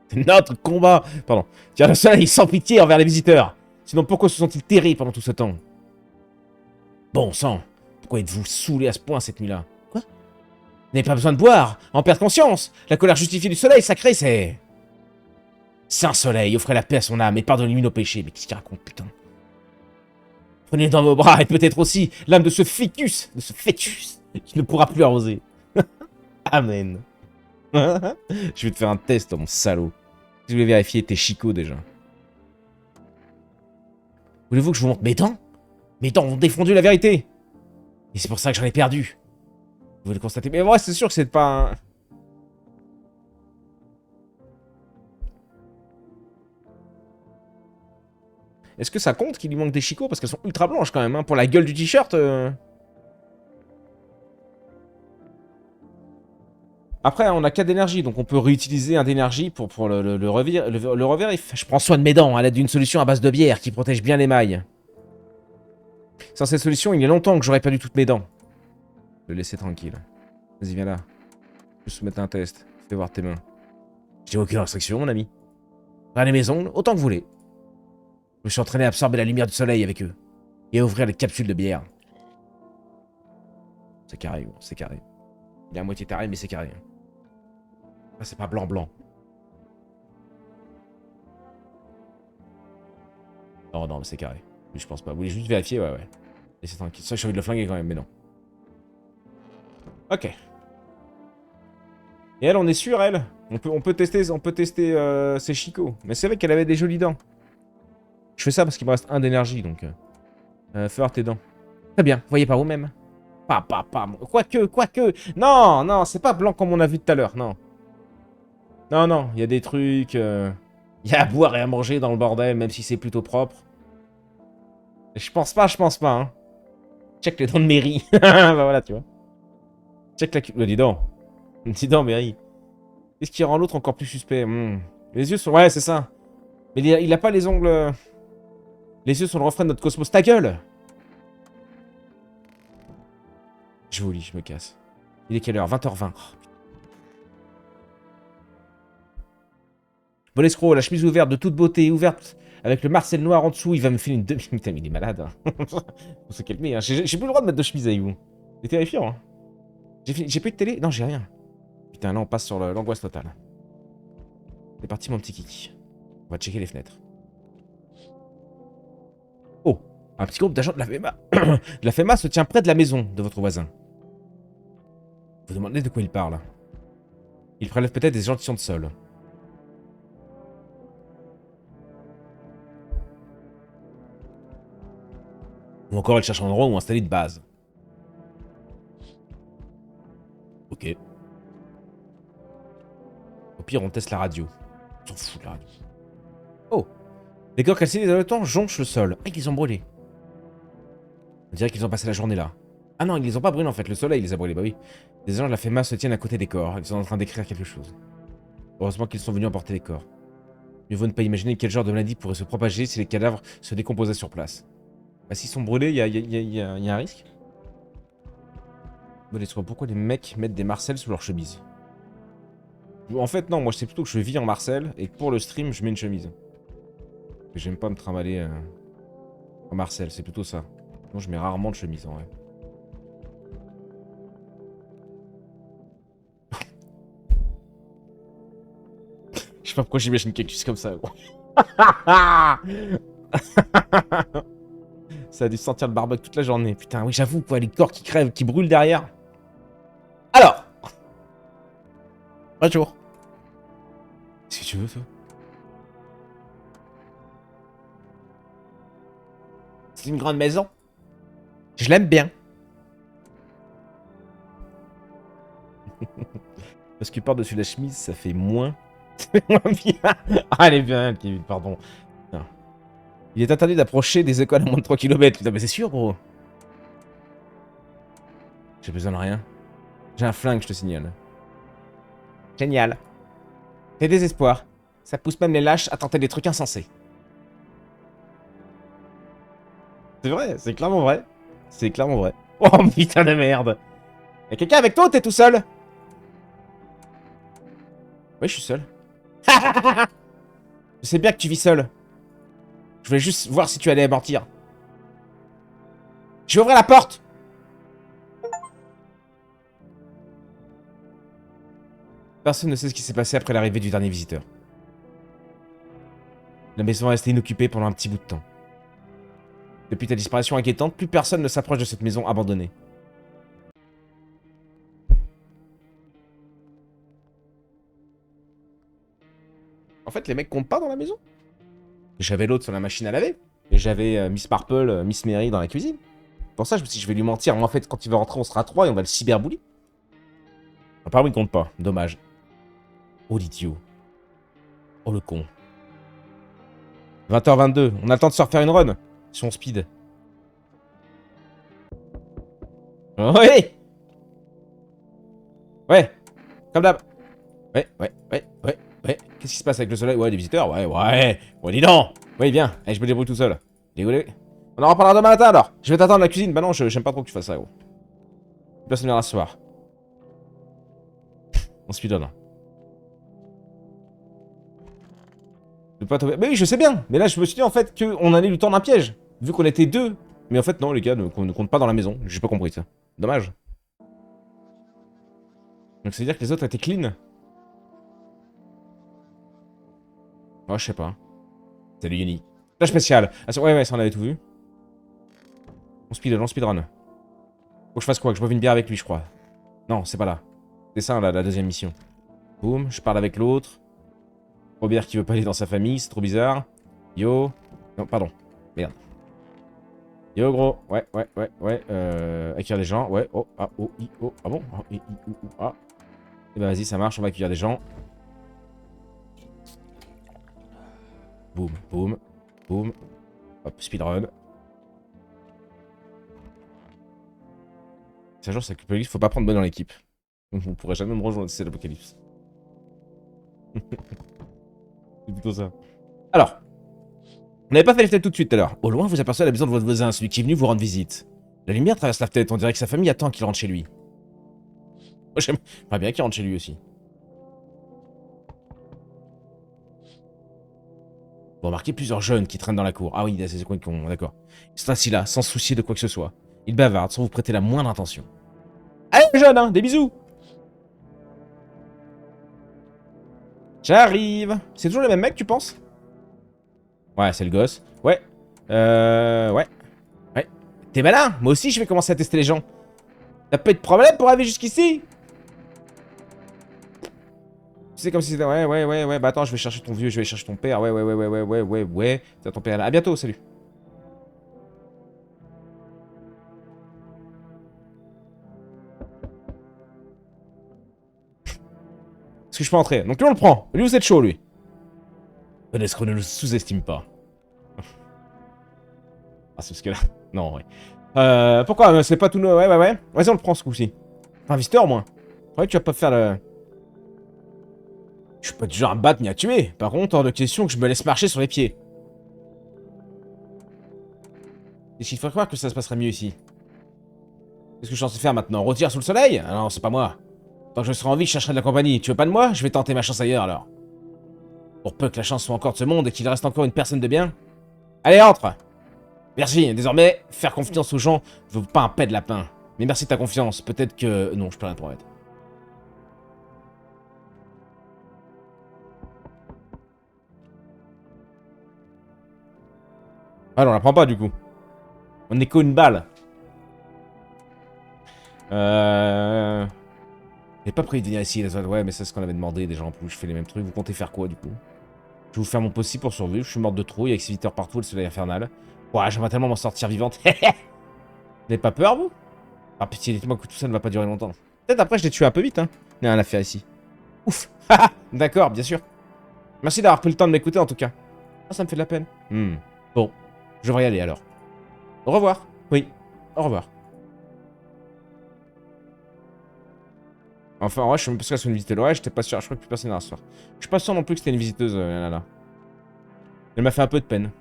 C'est notre combat. Pardon. Car le soleil est sans pitié envers les visiteurs. Sinon, pourquoi se sont-ils terrés pendant tout ce temps? Bon sang, pourquoi êtes-vous saoulé à ce point cette nuit-là? Quoi? Vous n'avez pas besoin de boire, en perdre conscience. La colère justifiée du soleil sacré, c'est... Saint Soleil, offrez la paix à son âme et pardonnez-lui nos péchés. Mais qu'est-ce qu'il raconte, putain? Prenez dans vos bras et peut-être aussi l'âme de ce fœtus qui ne pourra plus arroser. Amen. Je vais te faire un test, mon salaud. Je voulais vérifier tes chicots déjà. Voulez-vous que je vous montre mes dents? Mes dents ont défendu la vérité. Et c'est pour ça que j'en ai perdu. Vous le constatez. Mais ouais, c'est sûr que c'est pas un... Est-ce que ça compte qu'il lui manque des chicots? Parce qu'elles sont ultra blanches quand même, hein, pour la gueule du t-shirt. Après, on a 4 d'énergie, donc on peut réutiliser un d'énergie pour le revérif. Je prends soin de mes dents à l'aide d'une solution à base de bière qui protège bien l'émail. Sans cette solution, il y a longtemps que j'aurais perdu toutes mes dents. Le laisser tranquille. Vas-y, viens là. Je vais soumettre un test. Fais voir tes mains. J'ai aucune restriction, mon ami. Regardez mes ongles, autant que vous voulez. Je me suis entraîné à absorber la lumière du soleil avec eux. Et à ouvrir les capsules de bière. C'est carré, gros, c'est carré. Il est à moitié taré, mais c'est carré. Ah, c'est pas blanc-blanc. Non, non, mais c'est carré. Mais je pense pas. Vous voulez juste vérifier? Ouais, ouais. Laissez tranquille. Ça, j'ai envie de le flinguer quand même, mais non. Ok. Et elle, on est sûr, elle? On peut tester ses chicots. Mais c'est vrai qu'elle avait des jolies dents. Je fais ça parce qu'il me reste 1 d'énergie, donc... fais voir tes dents. Très bien, voyez par vous-même. Pas. Quoique. Non, non, c'est pas blanc comme on a vu tout à l'heure, non. Non, il y a des trucs... Il y a à boire et à manger dans le bordel, même si c'est plutôt propre. Je pense pas, hein. Check les dents de Mary. Bah voilà, tu vois. Check la... dis donc. Dis donc, Mary. Qu'est-ce qui rend l'autre encore plus suspect? Les yeux sont... Ouais, c'est ça. Mais il a pas les ongles... Les yeux sont le refrain de notre cosmos. Ta gueule! Je vais au lit, je me casse. Il est quelle heure? 20h20. Oh, bon escroc, la chemise ouverte de toute beauté, ouverte avec le marcel noir en dessous, il va me filer une demi... Putain, mais il est malade. Hein. Faut se calmer, hein. J'ai plus le droit de mettre de chemise avec vous. C'est terrifiant, hein. J'ai plus de télé? Non, j'ai rien. Putain, là, on passe sur l'angoisse totale. C'est parti, mon petit kiki. On va checker les fenêtres. Oh, un petit groupe d'agents de la FEMA. La FEMA se tient près de la maison de votre voisin. Vous demandez de quoi il parle. Il prélève peut-être des échantillons de sol. Ou encore, il cherche un endroit où installer une base. Ok. Au pire, on teste la radio. On s'en fout de la radio. Oh. Les corps calcinés des habitants jonchent le sol. Ah, ils les ont brûlés. On dirait qu'ils ont passé la journée là. Ah non, ils les ont pas brûlés en fait, le soleil les a brûlés, bah oui. Les agents de la FEMA se tiennent à côté des corps. Ils sont en train d'écrire quelque chose. Heureusement qu'ils sont venus emporter les corps. Mieux vaut ne pas imaginer quel genre de maladie pourrait se propager si les cadavres se décomposaient sur place. Bah s'ils sont brûlés, il y a un risque. Bon, pourquoi les mecs mettent des Marcel sous leur chemise? En fait, non, moi je sais plutôt que je vis en Marcel et que pour le stream, je mets une chemise. J'aime pas me trimballer en Marcel, c'est plutôt ça. Moi, je mets rarement de chemise en vrai. Je sais pas pourquoi j'imagine Cactus comme ça, gros. Ça a dû sentir le barbecue toute la journée. Putain, oui, j'avoue, quoi, les corps qui crèvent, qui brûlent derrière. Alors, bonjour. Qu'est-ce que tu veux, toi? C'est une grande maison. Je l'aime bien. Parce que par-dessus la chemise, ça fait moins. Moins bien. Ah, elle est bien, Kevin, pardon. Non. Il est interdit d'approcher des écoles à moins de 3 km. Putain, mais c'est sûr, gros. J'ai besoin de rien. J'ai un flingue, je te signale. Génial. Fais désespoir. Ça pousse même les lâches à tenter des trucs insensés. C'est vrai, c'est clairement vrai. C'est clairement vrai. Oh putain de merde. Y'a quelqu'un avec toi ou t'es tout seul? Oui, je suis seul. Je sais bien que tu vis seul. Je voulais juste voir si tu allais mentir. Je vais ouvrir la porte. Personne ne sait ce qui s'est passé après l'arrivée du dernier visiteur. La maison est restée inoccupée pendant un petit bout de temps. Depuis ta disparition inquiétante, plus personne ne s'approche de cette maison abandonnée. En fait, les mecs comptent pas dans la maison. J'avais l'autre sur la machine à laver. Et j'avais Miss Marple, Miss Mary dans la cuisine. Pour ça, je me suis dit, je vais lui mentir. Moi, en fait, quand il va rentrer, on sera 3 et on va le cyberbully. Apparemment, il compte pas. Dommage. Oh, l'idiot. Oh, le con. 20h22. On a le temps de se refaire une run. Si on speed. Ouais. Ouais. Comme d'hab. Ouais. Qu'est-ce qui se passe avec le soleil? Ouais, des visiteurs? Ouais. Ouais, dis donc. Oui, bien. Allez, je me débrouille tout seul. Dégoulé. On en reparlera demain matin, alors. Je vais t'attendre à la cuisine. Bah non, j'aime pas trop que tu fasses ça, gros. Personne viendra ce soir. On speedrun. Mais oui, je sais bien. Mais là, je me suis dit, en fait, qu'on allait lui tendre un piège. Vu qu'on était 2. Mais en fait, non, les gars ne comptent pas dans la maison. J'ai pas compris ça. Dommage. Donc, ça veut dire que les autres étaient clean? Ouais, je sais pas. Salut Yuni. Flash spécial. Ah, ouais, ça on avait tout vu. On speedrun. Faut que je fasse quoi? Que je boive une bière avec lui, je crois. Non, c'est pas là. C'est ça, la deuxième mission. Boum, je parle avec l'autre. Robert qui veut pas aller dans sa famille, c'est trop bizarre. Yo. Non, pardon. Merde. Yo, gros. Ouais. Accueillir des gens. Ouais. Oh, ah, oh, i, oh. Ah bon? Ah, i, ah. Et bah, vas-y, ça marche, on va accueillir des gens. Boum. Hop, speedrun. C'est un jour, c'est l'Apocalypse, faut pas prendre bonne dans l'équipe. Vous pourrez jamais me rejoindre si c'est l'Apocalypse. C'est plutôt ça. Alors. On n'avait pas fait les fenêtres tout de suite tout à l'heure. Au loin, vous apercevez la maison de votre voisin, celui qui est venu vous rendre visite. La lumière traverse la fenêtre, on dirait que sa famille attend qu'il rentre chez lui. Moi, j'aimerais bien qu'il rentre chez lui aussi. Vous remarquez plusieurs jeunes qui traînent dans la cour. Ah oui, c'est quoi qu'on... D'accord. Ils sont assis là, sans se soucier de quoi que ce soit. Ils bavardent sans vous prêter la moindre attention. Allez, les jeunes, hein, des bisous. J'arrive. C'est toujours les mêmes mecs, tu penses? Ouais, c'est le gosse. Ouais. Ouais. T'es malin? Moi aussi, je vais commencer à tester les gens. T'as pas eu de problème pour arriver jusqu'ici? C'est comme si c'était... Ouais. Bah attends, je vais chercher ton vieux, je vais chercher ton père. Ouais. C'est ton père là. À bientôt, salut. Est-ce que je peux entrer? Donc lui, on le prend. Lui, vous êtes chaud, lui. Est-ce qu'on ne le sous-estime pas? Ah, c'est parce que là... Non, ouais. Pourquoi c'est pas tout... Ouais. Vas-y, on le prend ce coup-ci. Un visiteur, au moins. Ouais, tu vas pas faire le... Je suis pas du genre à me battre ni à tuer. Par contre, hors de question que je me laisse marcher sur les pieds. Qu'est-ce qu'il faut croire que ça se passerait mieux ici? Qu'est-ce que je suis censé faire maintenant? Rôtir sous le soleil? Ah non, c'est pas moi. Tant que je serai en vie, je chercherai de la compagnie. Tu veux pas de moi? Je vais tenter ma chance ailleurs, alors. Pour peu que la chance soit encore de ce monde et qu'il reste encore une personne de bien. Allez, entre! Merci, désormais, faire confiance aux gens ne vaut pas un pet de lapin. Mais merci de ta confiance, peut-être que... Non, je peux rien te promettre. Ah non, on la prend pas, du coup. On est qu'une balle. J'ai pas prévu de venir ici, les autres. Ouais, mais c'est ce qu'on avait demandé déjà en plus. Je fais les mêmes trucs. Vous comptez faire quoi, du coup? Je vais vous faire mon possible pour survivre. Je suis morte de trouille avec 6 visiteurs partout et le soleil infernal. Ouais, j'aimerais tellement m'en sortir vivante. Vous n'avez pas peur, vous? Ah, pitié, dites-moi que tout ça ne va pas durer longtemps. Peut-être après, je l'ai tué un peu vite, hein. Il n'y a rien à faire ici. Ouf. D'accord, bien sûr. Merci d'avoir pris le temps de m'écouter, en tout cas. Ah, ça me fait de la peine. Bon, je devrais y aller, alors. Au revoir. Oui, au revoir. Enfin, en vrai, je suis même pas sûr qu'elle soit une visiteuse. Ouais, j'étais pas sûr. Je crois que plus personne n'ira ce soir. Je suis pas sûr non plus que c'était une visiteuse, là. Elle m'a fait un peu de peine.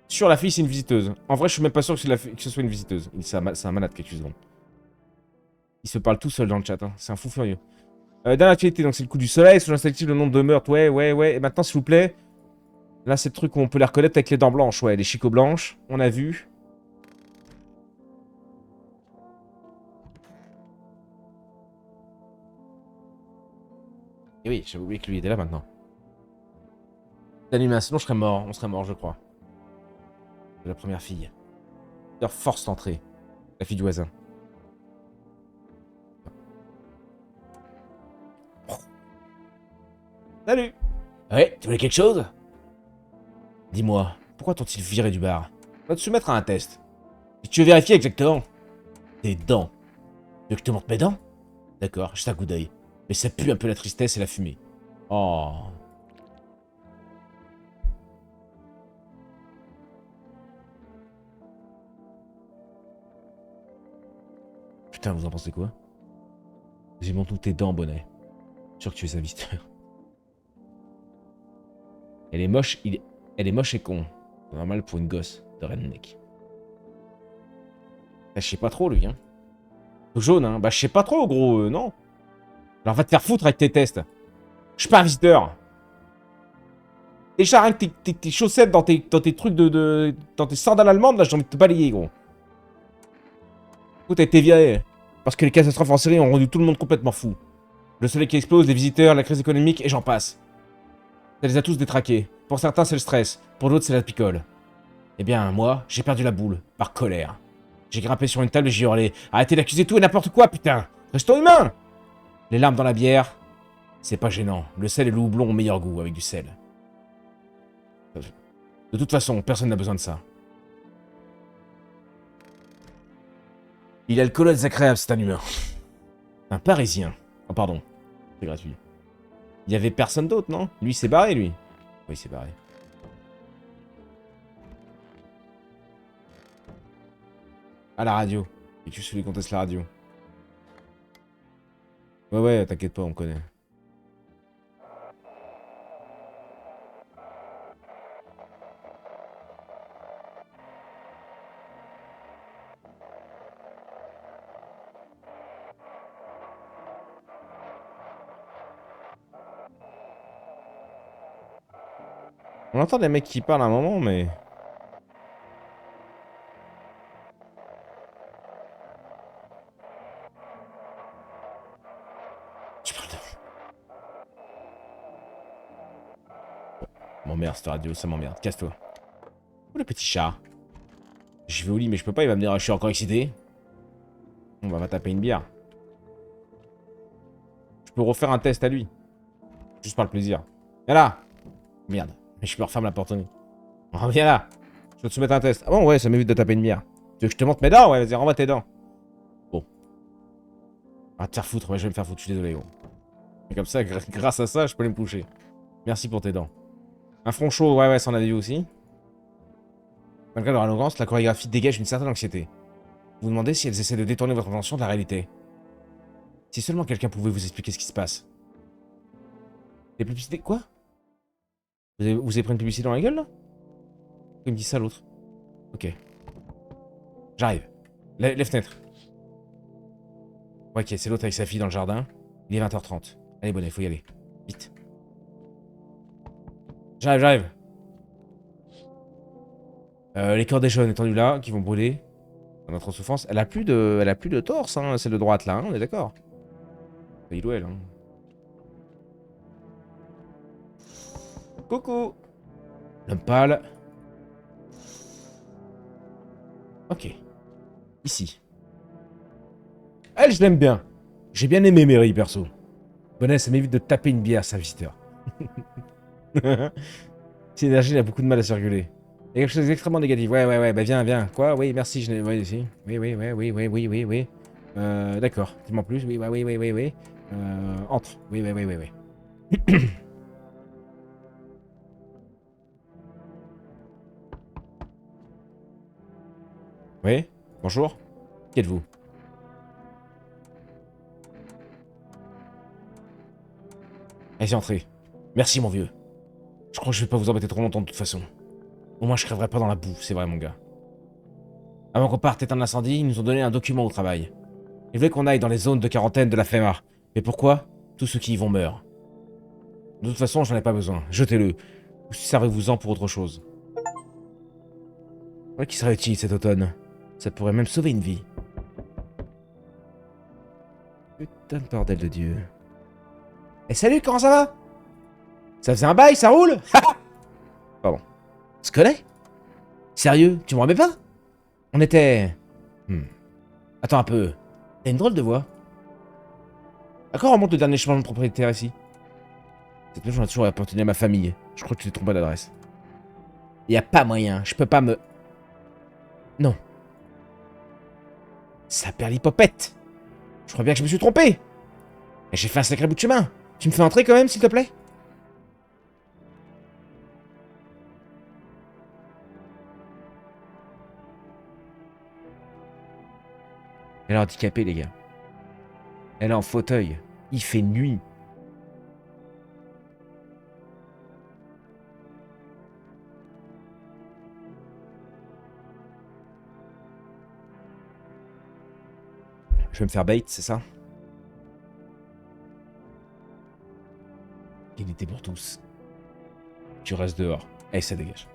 Sur la fille, c'est une visiteuse. En vrai, je suis même pas sûr que ce soit une visiteuse. C'est un malade, quelques secondes. Il se parle tout seul dans le chat, hein. C'est un fou furieux. Dernière activité, donc c'est le coup du soleil. Sous l'instinctif, le nombre de meurtres. Ouais. Et maintenant, s'il vous plaît. Là, c'est le truc où on peut les reconnaître avec les dents blanches. Ouais, les chicots blanches. On a vu. Et oui, j'avais oublié que lui était là maintenant. L'animation, sinon je serais mort. On serait mort, je crois. De la première fille. Leur force d'entrée. La fille du voisin. Salut. Ouais, tu voulais quelque chose? Dis-moi, pourquoi t'ont-ils viré du bar? On va te soumettre à un test. Si tu veux vérifier exactement tes dents. Tu veux que je te montre mes dents? D'accord, juste un coup d'œil. Mais ça pue un peu la tristesse et la fumée. Oh. Putain, vous en pensez quoi? J'ai montré toutes tes dents, bonnet. Sûr que tu es un visiteur. Elle est moche, elle est moche et con. C'est normal pour une gosse de redneck. Bah, je sais pas trop, lui, hein. Tout jaune, hein. Bah, je sais pas trop, gros, non. Alors, va te faire foutre avec tes tests. Je suis pas un visiteur. Déjà, rien que tes chaussettes dans tes trucs dans tes sandales allemandes, là, j'ai envie de te balayer, gros. Écoute, t'as été viré. Parce que les catastrophes en série ont rendu tout le monde complètement fou. Le soleil qui explose, les visiteurs, la crise économique, et j'en passe. Ça les a tous détraqués. Pour certains, c'est le stress. Pour d'autres, c'est la picole. Eh bien, moi, j'ai perdu la boule. Par colère. J'ai grimpé sur une table et j'ai hurlé. Arrêtez d'accuser tout et n'importe quoi, putain! Restons humains! Les larmes dans la bière, c'est pas gênant. Le sel et le houblon ont meilleur goût avec du sel. De toute façon, personne n'a besoin de ça. Il a le colonne agréable, c'est un humain. Un Parisien. Oh, pardon. C'est gratuit. Il y avait personne d'autre, non? Lui, s'est barré, lui. Oui, il s'est barré. À la radio. Et tu celui qui conteste la radio. Ouais, t'inquiète pas, on connaît. On entend des mecs qui parlent à un moment, mais... Tu parles de... M'emmerde cette radio, ça m'emmerde. Casse-toi. Oh, le petit chat. Je vais au lit, mais je peux pas, il va me dire, je suis encore excité. On va taper une bière. Je peux refaire un test à lui. Juste par le plaisir. Viens là. Merde. Mais je peux refermer la porte. Oh, viens là. Je vais te soumettre un test. Ah bon, ouais, ça m'évite de taper une bière. Tu veux que je te montre mes dents? Ouais, vas-y, renvoie tes dents. Bon. Ah, te faire foutre, ouais, je vais me faire foutre, je suis désolé, gros. Et comme ça, grâce à ça, je peux aller me coucher. Merci pour tes dents. Un front chaud, ouais, ça en a vu aussi. Malgré leur arrogance, la chorégraphie dégage une certaine anxiété. Vous vous demandez si elles essaient de détourner votre attention de la réalité. Si seulement quelqu'un pouvait vous expliquer ce qui se passe. Les publicités... Quoi? Vous avez pris une publicité dans la gueule, là? Il me dit ça, l'autre. Ok. J'arrive. Les fenêtres. Ok, c'est l'autre avec sa fille dans le jardin. Il est 20h30. Allez, bonnet, faut y aller. Vite. J'arrive. Les corps des jeunes étendus là, qui vont brûler. Dans notre souffrance. Elle a plus de torse, hein, celle de droite, là, hein, on est d'accord. Il ou elle, hein. Coucou. L'homme pâle. Ok. Ici. Elle, je l'aime bien. J'ai bien aimé Mary, perso. Bonnet, ça m'évite de taper une bière, sa visiteur. Cette énergie, elle a beaucoup de mal à circuler. Il y a quelque chose d'extrêmement négatif. Ouais, bah viens. Quoi? Oui, merci, je l'ai... Ouais, ici. Oui. D'accord. Dis-moi plus. Oui. Entre. Oui. Oui? Bonjour? Qui êtes-vous? Allez-y, entrez. Merci, mon vieux. Je crois que je vais pas vous embêter trop longtemps de toute façon. Au moins, je crèverai pas dans la boue, c'est vrai, mon gars. Avant qu'on parte éteindre l'incendie, ils nous ont donné un document au travail. Ils voulaient qu'on aille dans les zones de quarantaine de la FEMA. Mais pourquoi? Tous ceux qui y vont meurent. De toute façon, j'en ai pas besoin. Jetez-le. Ou servez-vous-en pour autre chose. Ouais, qui serait utile cet automne? Ça pourrait même sauver une vie. Putain de bordel de Dieu. Eh salut, comment ça va? Ça faisait un bail, ça roule? Pardon. On se connaît? Sérieux, tu me remets pas? On était... Attends un peu. T'as une drôle de voix. À quand remonte le dernier changement de propriétaire ici? Cette maison a toujours appartenu à ma famille. Je crois que tu t'es trompé d'adresse. Y a pas moyen, je peux pas me... Non. Ça perd l'hypopète. Je crois bien que je me suis trompé. Et j'ai fait un sacré bout de chemin. Tu me fais entrer quand même, s'il te plaît? Elle est handicapée, les gars. Elle est en fauteuil. Il fait nuit. Je vais me faire bait, c'est ça? Égalité pour tous. Tu restes dehors. Et ça dégage.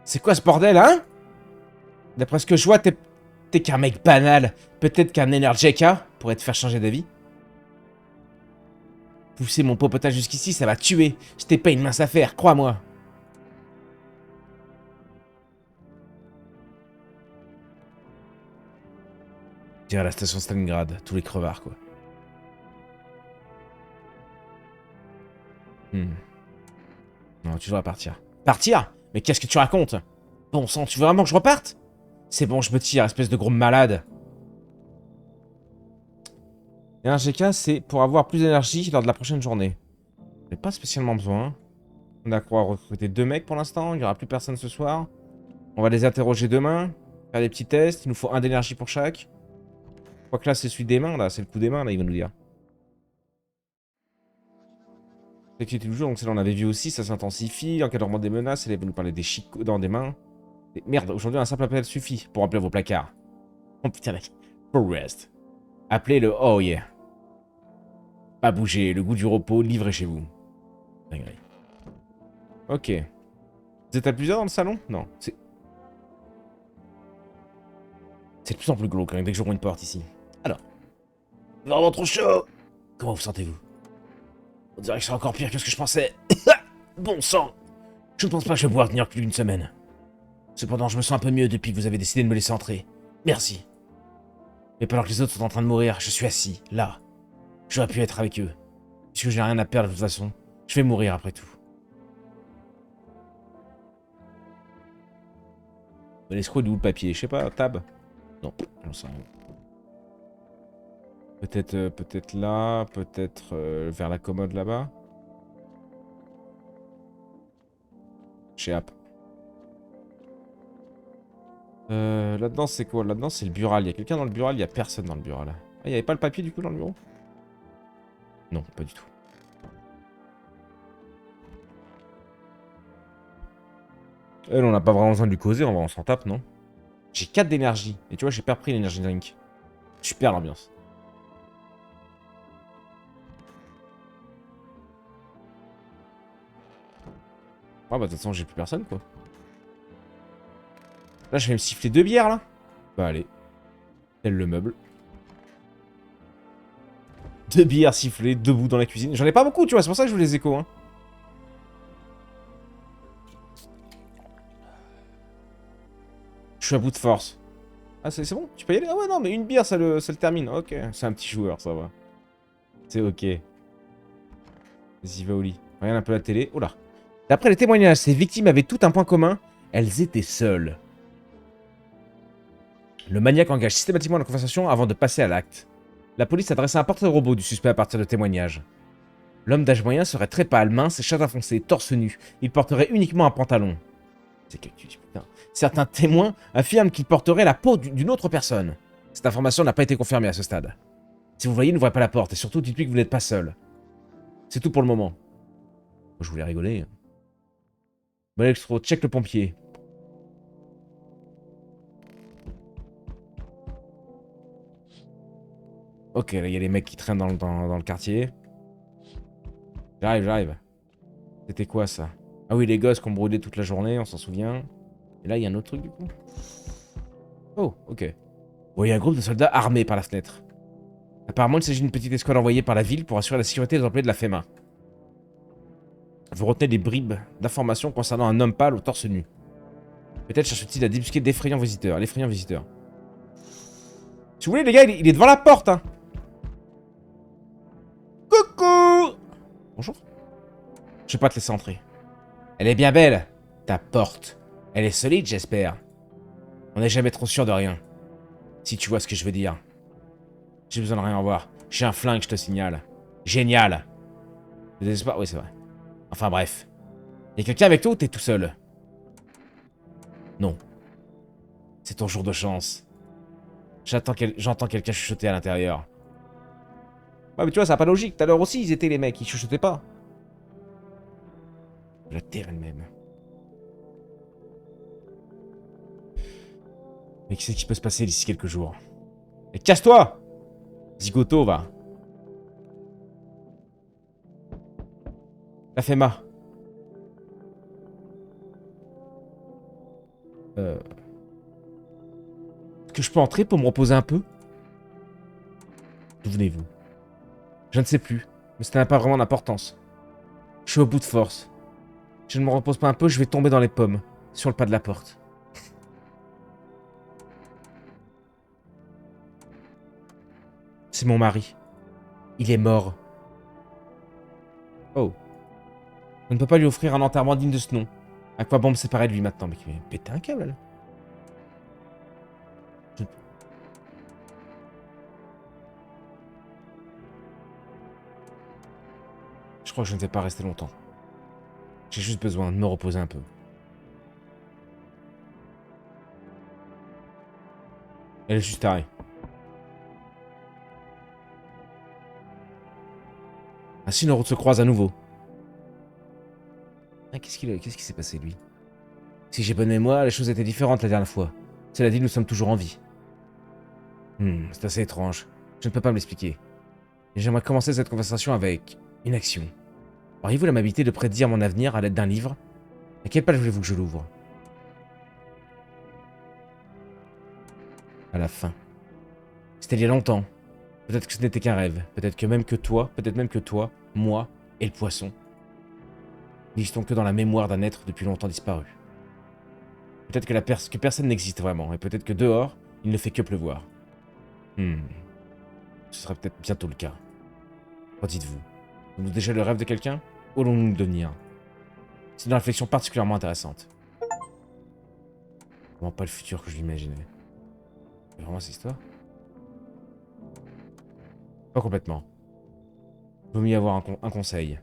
C'est quoi ce bordel, hein? D'après ce que je vois, t'es qu'un mec banal. Peut-être qu'un Energica pourrait te faire changer d'avis. Pousser mon popotage jusqu'ici, ça va tuer. C'était pas une mince affaire, crois-moi. Je dirais à la station Stalingrad, tous les crevards, quoi. Non, tu devrais partir. Partir? Mais qu'est-ce que tu racontes? Bon sang, tu veux vraiment que je reparte? C'est bon, je me tire, espèce de gros malade. Et un GK, c'est pour avoir plus d'énergie lors de la prochaine journée. J'ai pas spécialement besoin. On a quoi recruter 2 mecs pour l'instant. Il n'y aura plus personne ce soir. On va les interroger demain. Faire des petits tests. Il nous faut 1 d'énergie pour chaque. Je crois que là, c'est celui des mains, là. C'est le coup des mains, là, il va nous dire. L'activité du jour, donc celle on avait vu aussi, ça s'intensifie. Encadrement des menaces, elle va nous parler des chicots dans des mains. Et merde, aujourd'hui, un simple appel suffit pour remplir vos placards. Oh putain, mec. For rest. Appelez le oh yeah. Pas bouger, le goût du repos, livré chez vous. Dinguerie. Ok. Vous êtes à plusieurs dans le salon? Non, c'est... C'est de plus en plus glauque hein, dès que j'ouvre une porte ici. Alors. Vraiment trop chaud. Comment vous sentez-vous? On dirait que c'est encore pire que ce que je pensais. Bon sang. Je ne pense pas que je vais pouvoir tenir plus d'une semaine. Cependant, je me sens un peu mieux depuis que vous avez décidé de me laisser entrer. Merci. Mais pendant que les autres sont en train de mourir, je suis assis, là. J'aurais pu être avec eux. Puisque j'ai rien à perdre de toute façon. Je vais mourir après tout. L'escroc d'où le papier? Je sais pas, tab? Non, j'en sais rien. Peut-être là, peut-être vers la commode là-bas. Chez App. Là-dedans, c'est quoi? Là-dedans, c'est le bural. Il y a quelqu'un dans le bural? Il y a personne dans le bural. Ah, il n'y avait pas le papier, du coup, dans le bureau? Non, pas du tout. Elle, on n'a pas vraiment besoin de lui causer, on s'en tape, non? J'ai 4 d'énergie. Et tu vois, j'ai pas pris l'énergie drink. Super l'ambiance. Ah bah de toute façon j'ai plus personne quoi. Là je vais me siffler 2 bières là. Bah allez. Tel le meuble. 2 bières sifflées, debout dans la cuisine. J'en ai pas beaucoup tu vois, c'est pour ça que je veux les échos hein. Je suis à bout de force. Ah c'est bon? Tu peux y aller? Ah ouais non mais une bière ça le termine. Ok, c'est un petit joueur ça va. C'est ok. Vas-y va au lit. Regarde un peu la télé. Oula. D'après les témoignages, ces victimes avaient tout un point commun. Elles étaient seules. Le maniaque engage systématiquement la conversation avant de passer à l'acte. La police a dressé un portrait robot du suspect à partir de témoignages. L'homme d'âge moyen serait très pâle, mince, châtain foncé, torse nu. Il porterait uniquement un pantalon. C'est que putain. Certains témoins affirment qu'il porterait la peau d'une autre personne. Cette information n'a pas été confirmée à ce stade. Si vous voyez, n'ouvrez pas la porte et surtout dites-lui que vous n'êtes pas seul. C'est tout pour le moment. Je voulais rigoler. Bon, Extro, check le pompier. Ok, là, il y a les mecs qui traînent dans le quartier. J'arrive. C'était quoi, ça? Ah oui, les gosses qui ont brûlé toute la journée, on s'en souvient. Et là, il y a un autre truc, du coup. Oh, ok. Bon, il y a un groupe de soldats armés par la fenêtre. Apparemment, il s'agit d'une petite escouade envoyée par la ville pour assurer la sécurité des employés de la FEMA. Vous retenez des bribes d'informations concernant un homme pâle au torse nu. Peut-être cherche-t-il à débusquer d'effrayants visiteurs. L'effrayant visiteur. Si vous voulez, les gars, il est devant la porte, hein. Coucou! Bonjour. Je vais pas te laisser entrer. Elle est bien belle, ta porte. Elle est solide, j'espère. On n'est jamais trop sûr de rien. Si tu vois ce que je veux dire. J'ai besoin de rien voir. J'ai un flingue, je te signale. Génial. Le désespoir, oui, c'est vrai. Enfin bref. Y'a quelqu'un avec toi ou t'es tout seul? Non. C'est ton jour de chance. J'entends quelqu'un chuchoter à l'intérieur. Ouais, mais tu vois, ça n'a pas de logique. Tout à l'heure aussi, ils étaient les mecs, ils chuchotaient pas. La terre elle-même. Mais qu'est-ce qui peut se passer d'ici quelques jours? Et casse-toi! Zigoto, va. La FEMA. Est-ce que je peux entrer pour me reposer un peu? D'où venez-vous? Je ne sais plus, mais ça n'a pas vraiment d'importance. Je suis au bout de force. Si je ne me repose pas un peu, je vais tomber dans les pommes, sur le pas de la porte. C'est mon mari. Il est mort. Oh. Je ne peux pas lui offrir un enterrement digne de ce nom. À quoi bon me séparer de lui maintenant? Mais péter un câble, là. Je crois que je ne vais pas rester longtemps. J'ai juste besoin de me reposer un peu. Elle est juste tarée. Ainsi nos routes se croisent à nouveau. Ah, qu'est-ce qui s'est passé, lui? Si j'ai bonne mémoire, les choses étaient différentes la dernière fois. Cela dit, nous sommes toujours en vie. C'est assez étrange. Je ne peux pas me l'expliquer. Et j'aimerais commencer cette conversation avec une action. Auriez-vous l'amabilité de prédire mon avenir à l'aide d'un livre? À quelle page voulez-vous que je l'ouvre? À la fin. C'était il y a longtemps. Peut-être que ce n'était qu'un rêve. Peut-être même que toi, moi et le poisson, n'existons que dans la mémoire d'un être depuis longtemps disparu. Peut-être que personne n'existe vraiment, et peut-être que dehors, il ne fait que pleuvoir. Ce sera peut-être bientôt le cas. Qu'en dites-vous? Sommes-nous déjà le rêve de quelqu'un? Où allons-nous devenir? C'est une réflexion particulièrement intéressante. Vraiment pas le futur que je l'imaginais. C'est vraiment cette histoire? Pas complètement. Il vaut mieux avoir un conseil.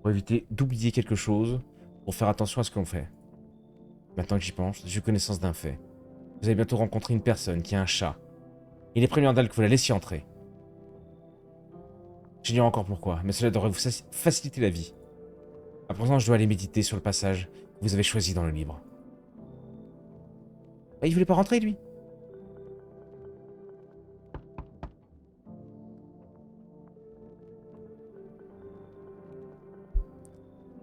Pour éviter d'oublier quelque chose, pour faire attention à ce qu'on fait. Maintenant que j'y pense, j'ai connaissance d'un fait. Vous allez bientôt rencontrer une personne qui a un chat. Il est primordial que vous la laissiez entrer. J'ignore encore pourquoi, mais cela devrait vous faciliter la vie. À présent, je dois aller méditer sur le passage que vous avez choisi dans le livre. Ah, il voulait pas rentrer, lui.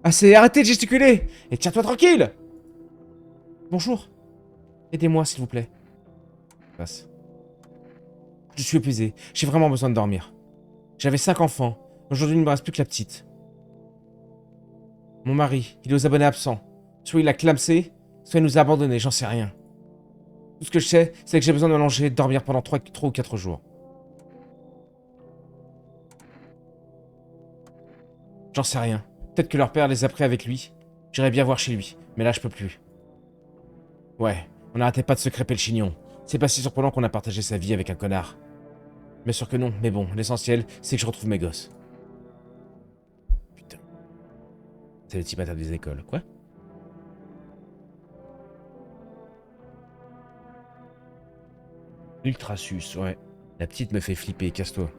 Assez, arrêtez de gesticuler et tiens-toi tranquille. Bonjour. Aidez-moi, s'il vous plaît. Passe. Je suis épuisé. J'ai vraiment besoin de dormir. J'avais 5 enfants. Aujourd'hui, il ne me reste plus que la petite. Mon mari, il est aux abonnés absents. Soit il a clamsé, soit il nous a abandonnés, j'en sais rien. Tout ce que je sais, c'est que j'ai besoin de m'allonger et de dormir pendant 3 ou 4 jours. J'en sais rien. Peut-être que leur père les a pris avec lui. J'irais bien voir chez lui, mais là je peux plus. Ouais, on n'arrêtait pas de se crêper le chignon. C'est pas si surprenant qu'on a partagé sa vie avec un connard. Bien sûr que non, mais bon, l'essentiel, c'est que je retrouve mes gosses. Putain. C'est le type des écoles, quoi? Ultrasus, ouais. La petite me fait flipper, casse-toi.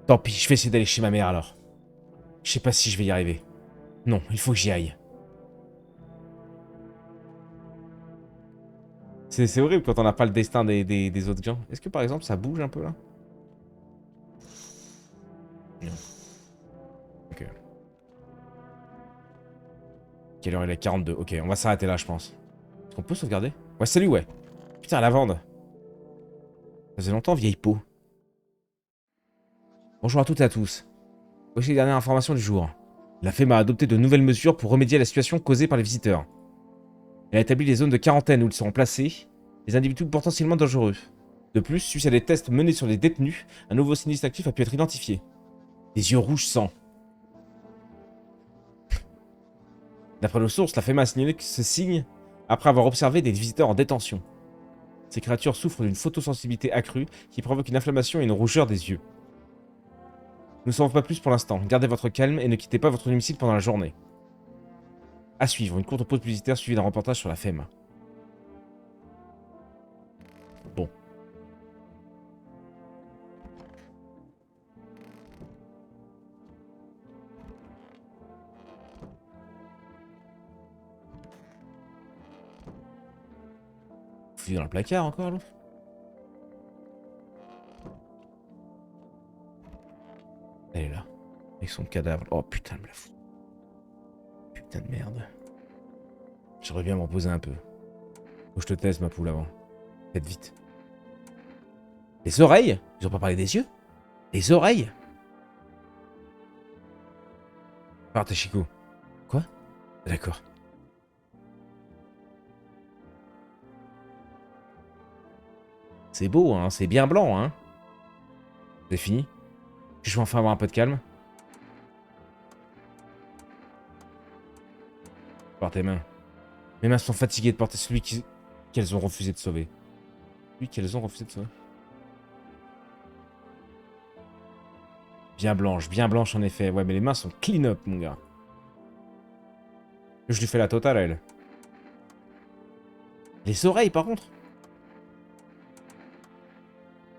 Tant pis, je vais essayer d'aller chez ma mère alors. Je sais pas si je vais y arriver. Non, il faut que j'y aille. C'est horrible quand on n'a pas le destin des autres gens. Est-ce que par exemple ça bouge un peu là? Non. Ok. Quelle heure il est? 42. Ok, on va s'arrêter là je pense. Est-ce qu'on peut sauvegarder? Ouais, salut, ouais. Putain, la lavande. Ça faisait longtemps, vieille peau. Bonjour à toutes et à tous. Voici les dernières informations du jour. La FEMA a adopté de nouvelles mesures pour remédier à la situation causée par les visiteurs. Elle a établi des zones de quarantaine où ils seront placés les individus potentiellement dangereux. De plus, suite à des tests menés sur les détenus, un nouveau sinistre actif a pu être identifié. Des yeux rouges sang. D'après nos sources, la FEMA a signalé ce signe après avoir observé des visiteurs en détention. Ces créatures souffrent d'une photosensibilité accrue qui provoque une inflammation et une rougeur des yeux. Nous ne savons pas plus pour l'instant. Gardez votre calme et ne quittez pas votre domicile pendant la journée. À suivre, une courte pause publicitaire suivie d'un reportage sur la FEMA. Bon. Fouillé dans le placard encore, l'autre. Elle est là. Avec son cadavre. Oh putain, me la fout. Putain de merde. J'aimerais bien me reposer un peu. Faut que je te teste, ma poule, avant. Faites vite. Les oreilles? Ils ont pas parlé des yeux? Les oreilles? Partez, Chico. Quoi? D'accord. C'est beau, hein. C'est bien blanc, hein. C'est fini? Je vais enfin avoir un peu de calme. Par tes mains. Mes mains sont fatiguées de porter celui qu'elles ont refusé de sauver. Celui qu'elles ont refusé de sauver. Bien blanche en effet. Ouais, mais les mains sont clean up, mon gars. Je lui fais la totale à elle. Les oreilles, par contre.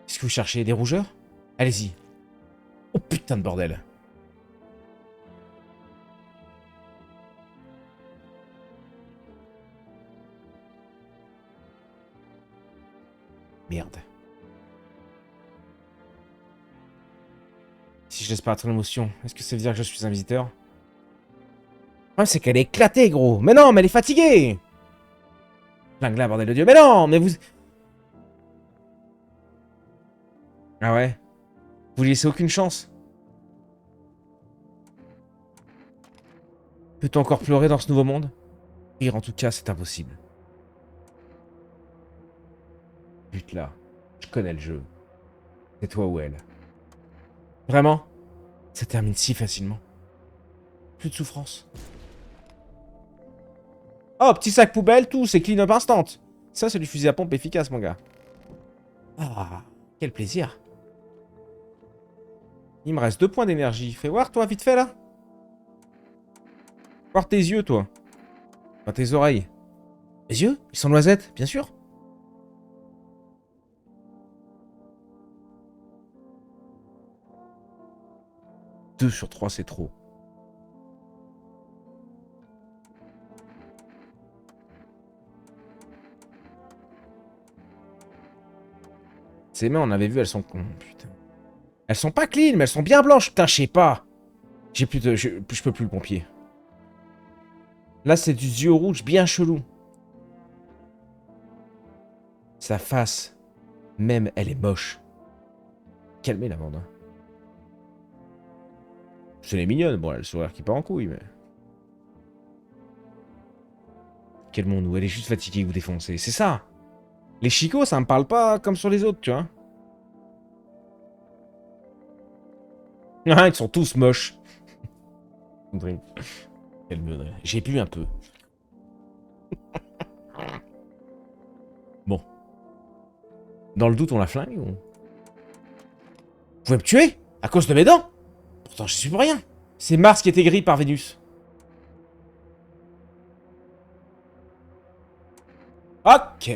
Qu'est-ce que vous cherchez? Des rougeurs? Allez-y. Oh putain de bordel. Merde. Si je laisse paraître l'émotion, est-ce que ça veut dire que je suis un visiteur? Le problème, c'est qu'elle est éclatée, gros. Mais non, mais elle est fatiguée. Flingue-la, bordel de Dieu. Mais non, mais vous... Ah ouais? Vous lui laissez aucune chance? Peut-on encore pleurer dans ce nouveau monde? Rire, en tout cas, c'est impossible. Bute-la. Je connais le jeu. C'est toi ou elle. Vraiment? Ça termine si facilement. Plus de souffrance. Oh, petit sac poubelle, tout, c'est clean up instant. Ça, c'est du fusil à pompe efficace, mon gars. Ah, quel plaisir. Il me reste 2 points d'énergie. Fais voir, toi, vite fait, là. Voir tes yeux, toi. Enfin, tes oreilles. Les yeux? Ils sont noisettes, bien sûr. 2 sur 3, c'est trop. Ces mains, on avait vu, elles sont... Oh, putain. Elles sont pas clean, mais elles sont bien blanches. Putain, je sais pas. J'ai plus de... Je peux plus le pompier. Là, c'est du yeux rouge bien chelou. Sa face, même, elle est moche. Calmez la bande. C'est les mignonne. Bon, elle a le sourire qui part en couille, mais... Calmons-nous, elle est juste fatiguée, vous défoncez. C'est ça. Les chicots, ça me parle pas comme sur les autres, tu vois. Ah, ils sont tous moches. Calme-toi. J'ai bu un peu. Bon. Dans le doute, on la flingue ou... Vous pouvez me tuer à cause de mes dents? Pourtant, je suis pour rien. C'est Mars qui est aigri par Vénus. Ok.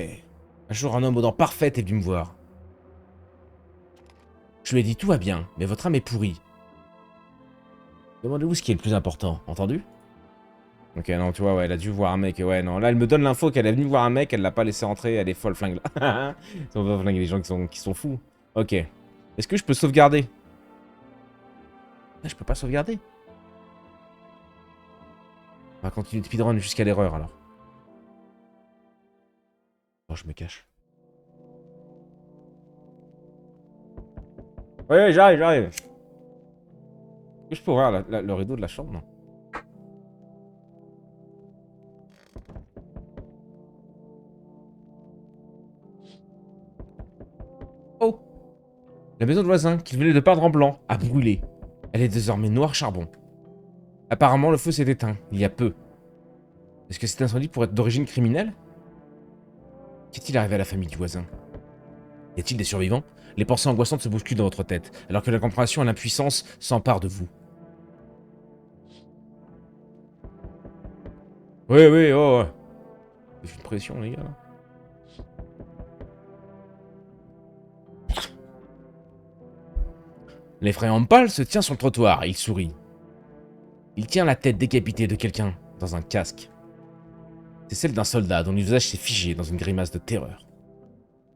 Un jour, un homme aux dents parfaites est venu me voir. Je lui ai dit tout va bien, mais votre âme est pourrie. Demandez-vous ce qui est le plus important, entendu? Ok, non, tu vois, ouais, elle a dû voir un mec. Ouais, non, là, elle me donne l'info qu'elle est venue voir un mec, elle l'a pas laissé entrer, elle est folle flingue là. On va flinguer les gens qui sont fous. Ok. Est-ce que je peux sauvegarder? Ah, je peux pas sauvegarder. On va continuer de speedrun jusqu'à l'erreur, alors. Oh, je me cache. Ouais, j'arrive. Est-ce que je peux ouvrir le rideau de la chambre? Non. Oh! La maison de voisin, qu'il venait de peindre en blanc, a brûlé. Elle est désormais noire charbon. Apparemment, le feu s'est éteint, il y a peu. Est-ce que cet incendie pourrait être d'origine criminelle? Qu'est-il arrivé à la famille du voisin? Y a-t-il des survivants? Les pensées angoissantes se bousculent dans votre tête, alors que la compréhension et l'impuissance s'emparent de vous. Oui, oh, ouais. C'est une pression, les gars. L'effrayant pâle se tient sur le trottoir et il sourit. Il tient la tête décapitée de quelqu'un dans un casque. C'est celle d'un soldat dont le visage s'est figé dans une grimace de terreur.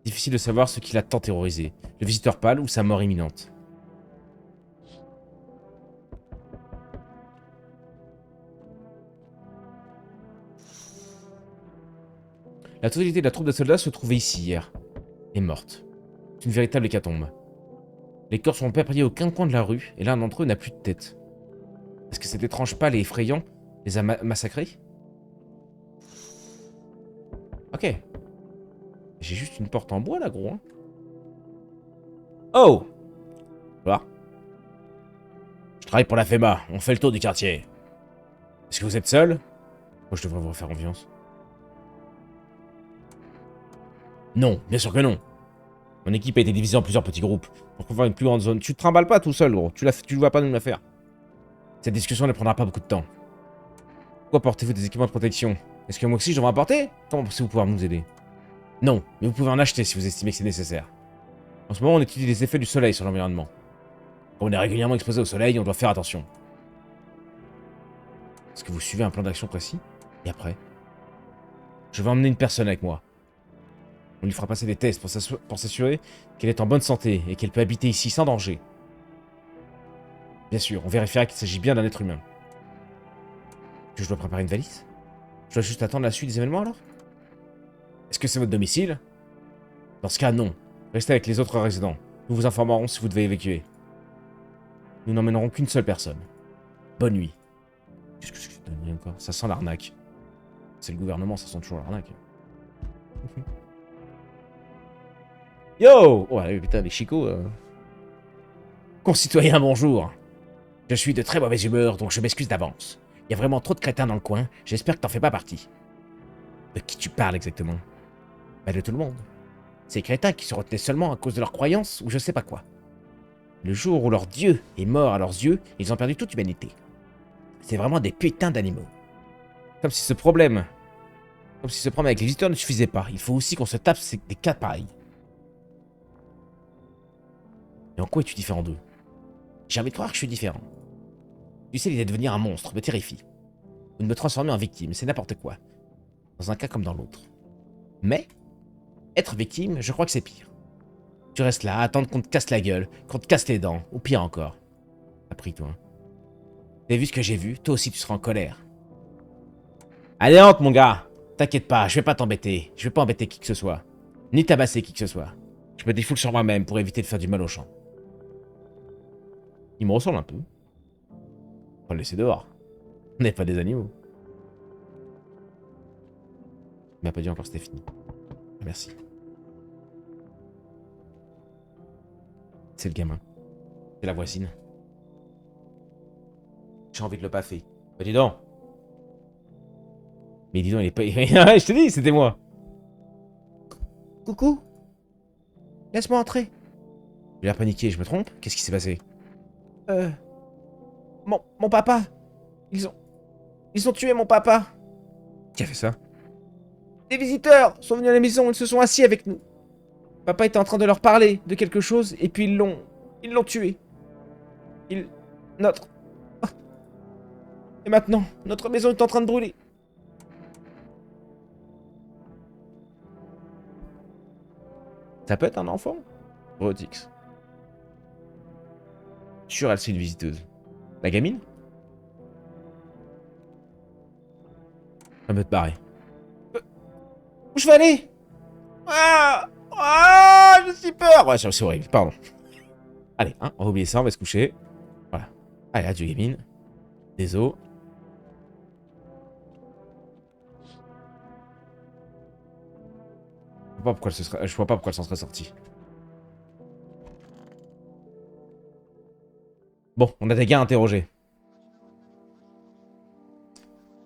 Difficile de savoir ce qui l'a tant terrorisé, le visiteur pâle ou sa mort imminente. La totalité de la troupe de soldats se trouvait ici hier, est morte. C'est une véritable hécatombe. Les corps sont éparpillés au coin de la rue, et l'un d'entre eux n'a plus de tête. Est-ce que cet étrange pâle et effrayant les a massacrés? Ok. J'ai juste une porte en bois là, gros. Hein. Oh! Voilà. Je travaille pour la FEMA, on fait le tour du quartier. Est-ce que vous êtes seul? Moi, je devrais vous faire confiance. Non, bien sûr que non. Mon équipe a été divisée en plusieurs petits groupes pour pouvoir une plus grande zone. Tu te trimbales pas tout seul, gros. Tu ne vas pas nous la faire. Cette discussion ne prendra pas beaucoup de temps. Pourquoi portez-vous des équipements de protection? Est-ce que moi aussi je devrais en porter? Comment pensez-vous pouvoir nous aider? Non, mais vous pouvez en acheter si vous estimez que c'est nécessaire. En ce moment, on étudie les effets du soleil sur l'environnement. Comme on est régulièrement exposé au soleil, on doit faire attention. Est-ce que vous suivez un plan d'action précis? Et après? Je vais emmener une personne avec moi. On lui fera passer des tests pour s'assurer qu'elle est en bonne santé et qu'elle peut habiter ici sans danger. Bien sûr, on vérifiera qu'il s'agit bien d'un être humain. Que je dois préparer une valise? Je dois juste attendre la suite des événements alors? Est-ce que c'est votre domicile? Dans ce cas, non. Restez avec les autres résidents. Nous vous informerons si vous devez évacuer. Nous n'emmènerons qu'une seule personne. Bonne nuit. Qu'est-ce que c'est que cette nuit encore? Ça sent l'arnaque. C'est le gouvernement, ça sent toujours l'arnaque. Yo! Oh putain, les chicots. Concitoyens, bonjour. Je suis de très mauvaise humeur, donc je m'excuse d'avance. Il y a vraiment trop de crétins dans le coin, j'espère que t'en fais pas partie. De qui tu parles exactement? Bah de tout le monde. Ces crétins qui se retenaient seulement à cause de leurs croyances ou je sais pas quoi. Le jour où leur dieu est mort à leurs yeux, ils ont perdu toute humanité. C'est vraiment des putains d'animaux. Comme si ce problème avec les visiteurs ne suffisait pas. Il faut aussi qu'on se tape des cas pareils. Et en quoi es-tu différent d'eux? J'ai envie de croire que je suis différent. Tu sais, l'idée de devenir un monstre me terrifie. Ou de me transformer en victime, c'est n'importe quoi. Dans un cas comme dans l'autre. Mais, être victime, je crois que c'est pire. Tu restes là, à attendre qu'on te casse la gueule, qu'on te casse les dents, ou pire encore. T'as pris, toi. T'as vu ce que j'ai vu? Toi aussi, tu seras en colère. Allez, entre, mon gars. T'inquiète pas, je vais pas t'embêter. Je vais pas embêter qui que ce soit. Ni tabasser qui que ce soit. Je me défoule sur moi-même pour éviter de faire du mal aux champs. Il me ressemble un peu. On va le laisser dehors. On n'est pas des animaux. Il m'a pas dit encore que c'était fini. Merci. C'est le gamin. C'est la voisine. J'ai envie de le paffer. Bah dis donc. Mais dis donc, il est pas... Ouais, je te dis, c'était moi. Coucou. Laisse-moi entrer. J'ai l'air paniqué, je me trompe? Qu'est-ce qui s'est passé? Mon papa. Ils ont tué mon papa. Qui a fait ça? Des visiteurs sont venus à la maison, ils se sont assis avec nous. Papa était en train de leur parler de quelque chose, et puis ils l'ont tué. Notre... Et maintenant, notre maison est en train de brûler. Ça peut être un enfant? Rotix. Sûr, elle, c'est une visiteuse. La gamine? Elle va te barrer. Où je vais aller? Je suis peur. Ouais, c'est horrible, pardon. Allez, hein, on va oublier ça, on va se coucher. Voilà. Allez, adieu, gamine. Désolé. Je vois pas pourquoi elle s'en serait sortie. Bon, on a des gars à interroger.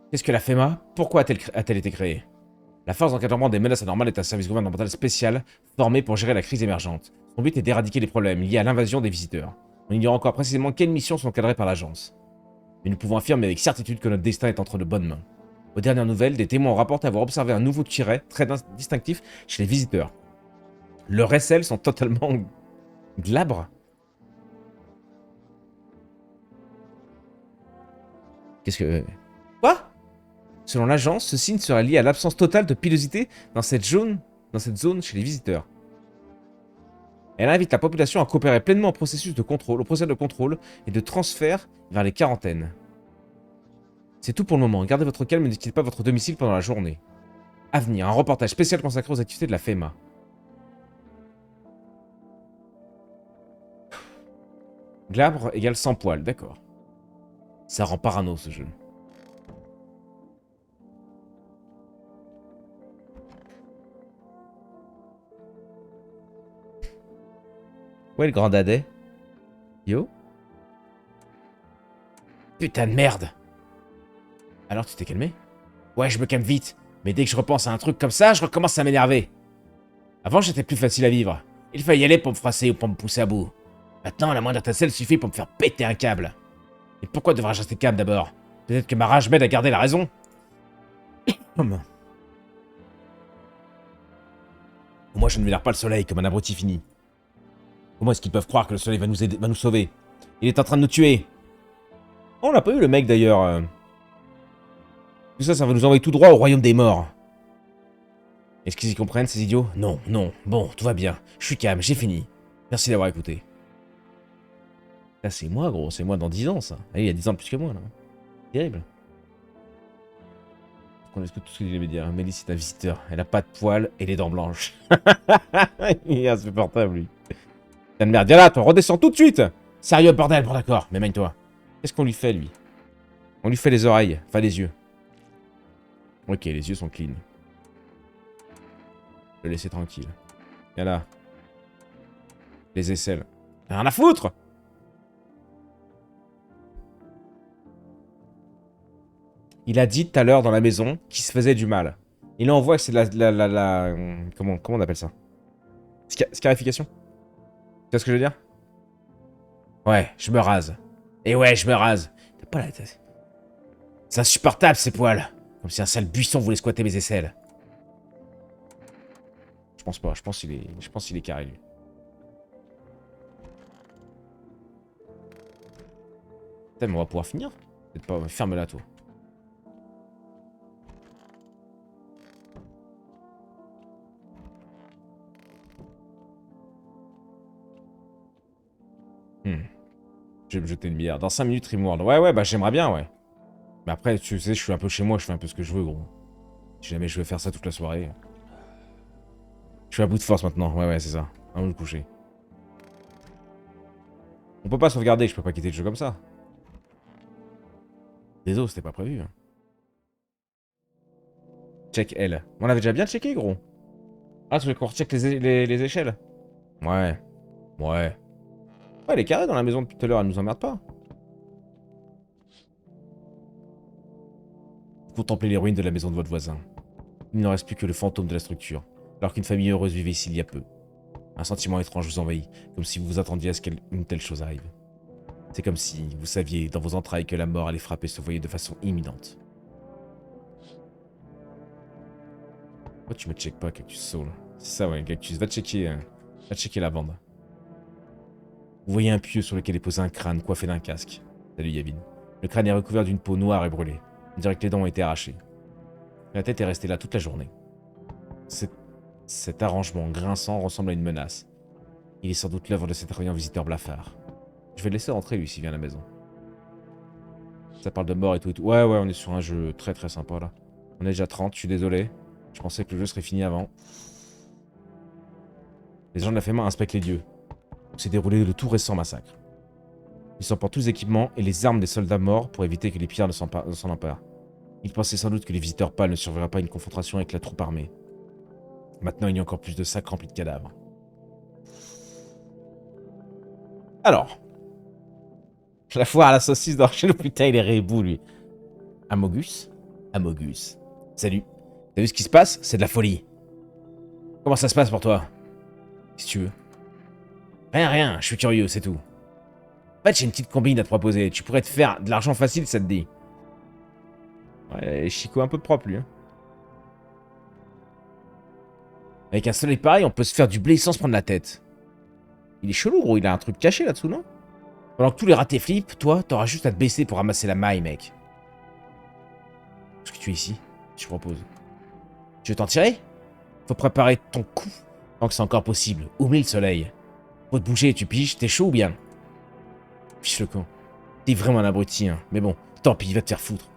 Qu'est-ce que la FEMA? Pourquoi a-t-elle été créée? La force d'encadrement des menaces anormales est un service gouvernemental spécial formé pour gérer la crise émergente. Son but est d'éradiquer les problèmes liés à l'invasion des visiteurs. On ignore encore précisément quelles missions sont encadrées par l'agence. Mais nous pouvons affirmer avec certitude que notre destin est entre de bonnes mains. Aux dernières nouvelles, des témoins ont rapporté avoir observé un nouveau tiret très distinctif chez les visiteurs. Leurs aisselles sont totalement glabres. Qu'est-ce que... Quoi? Selon l'agence, ce signe serait lié à l'absence totale de pilosité dans cette zone chez les visiteurs. Elle invite la population à coopérer pleinement au procès de contrôle et de transfert vers les quarantaines. C'est tout pour le moment. Gardez votre calme et ne quittez pas votre domicile pendant la journée. À venir, un reportage spécial consacré aux activités de la FEMA. Glabre égale sans poil, d'accord. Ça rend parano ce jeu. Ouais, le grand dadais. Yo. Putain de merde. Alors tu t'es calmé? Ouais, je me calme vite. Mais dès que je repense à un truc comme ça, je recommence à m'énerver. Avant, j'étais plus facile à vivre. Il fallait y aller pour me froisser ou pour me pousser à bout. Maintenant, la moindre étincelle suffit pour me faire péter un câble. Et pourquoi devrais-je rester calme d'abord? Peut-être que ma rage m'aide à garder la raison. Moi, je ne vénère pas le soleil comme un abruti fini. Comment est-ce qu'ils peuvent croire que le soleil va nous aider, va nous sauver? Il est en train de nous tuer. Oh, on l'a pas eu le mec d'ailleurs. Tout ça, ça va nous envoyer tout droit au royaume des morts. Est-ce qu'ils y comprennent, ces idiots? Non, non. Bon, tout va bien. Je suis calme, j'ai fini. Merci d'avoir écouté. Là, c'est moi, gros. C'est moi dans 10 ans, ça. Ah, il y a 10 ans de plus que moi, là. Terrible. On écoute tout ce que dit les médias. Mélisse est un visiteur. Elle a pas de poils et les dents blanches. Il est insupportable, lui. Putain de merde. Viens là, toi. Redescends tout de suite. Sérieux, bordel. Bon, d'accord. Mais mène-toi. Qu'est-ce qu'on lui fait, lui? On lui fait les oreilles. Enfin, les yeux. Ok, les yeux sont clean. Le laisser tranquille. Viens là. Les aisselles. Rien à foutre! Il a dit tout à l'heure dans la maison qu'il se faisait du mal. Et là, on voit que c'est comment on appelle ça? Scarification? Tu vois ce que je veux dire? Ouais, je me rase. Et ouais, je me rase. T'as pas la tête. C'est insupportable, ces poils. Comme si un sale buisson voulait squatter mes aisselles. Je pense pas, je pense qu'il est carré, lui. Putain, mais on va pouvoir finir. Peut-être pas, ferme-la, toi. Je vais me jeter une bière. Dans 5 minutes, Rimworld. Ouais, ouais, bah j'aimerais bien, ouais. Mais après, tu sais, je suis un peu chez moi, je fais un peu ce que je veux, gros. Si jamais je veux faire ça toute la soirée. Je suis à bout de force maintenant. Ouais, ouais, c'est ça. À me coucher. On peut pas sauvegarder, je peux pas quitter le jeu comme ça. Désolé, c'était pas prévu. Hein. Check L. On avait déjà bien checké, gros. Ah, tu veux qu'on recheck les échelles? Ouais. Ouais. Ouais, elle est carrée dans la maison depuis tout à l'heure, elle nous emmerde pas. Contemplez les ruines de la maison de votre voisin. Il ne reste plus que le fantôme de la structure, alors qu'une famille heureuse vivait ici il y a peu. Un sentiment étrange vous envahit, comme si vous vous attendiez à ce qu'une telle chose arrive. C'est comme si vous saviez dans vos entrailles que la mort allait frapper ce foyer de façon imminente. Pourquoi tu me check pas, Cactus Soul? C'est ça, ouais, Cactus, va checker la bande. Vous voyez un pieu sur lequel est posé un crâne coiffé d'un casque. Salut Yavin. Le crâne est recouvert d'une peau noire et brûlée. On dirait que les dents ont été arrachées. La tête est restée là toute la journée. Cet arrangement grinçant ressemble à une menace. Il est sans doute l'œuvre de cet effrayant visiteur blafard. Je vais le laisser rentrer lui s'il vient à la maison. Ça parle de mort et tout et tout. Ouais, ouais, on est sur un jeu très très sympa là. On est déjà 30, je suis désolé. Je pensais que le jeu serait fini avant. Les gens de la FEMA inspectent les lieux où s'est déroulé le tout récent massacre. Ils s'emportent tous les équipements et les armes des soldats morts pour éviter que les pillards ne s'en emparent. Ils pensaient sans doute que les visiteurs pâles ne survivraient pas à une confrontation avec la troupe armée. Maintenant, il y a encore plus de sacs remplis de cadavres. Alors. La foire à la saucisse d'Orchel, putain, il est rébou, lui. Amogus? Amogus. Salut. T'as vu ce qui se passe? C'est de la folie. Comment ça se passe pour toi? Si tu veux. Rien, rien, je suis curieux, c'est tout. En fait, j'ai une petite combine à te proposer. Tu pourrais te faire de l'argent facile, ça te dit. Ouais, Chico un peu propre, lui. Hein. Avec un soleil pareil, on peut se faire du blé sans se prendre la tête. Il est chelou, gros. Il a un truc caché là-dessous, non? Pendant que tous les ratés flippent, toi, t'auras juste à te baisser pour ramasser la maille, mec. Est-ce que tu es ici? Je te propose. Tu veux t'en tirer? Faut préparer ton coup. Tant que c'est encore possible. Oublie le soleil. Faut te bouger, tu piges, t'es chaud ou bien? Fiche le camp. T'es vraiment un abruti, hein. Mais bon, tant pis, va te faire foutre.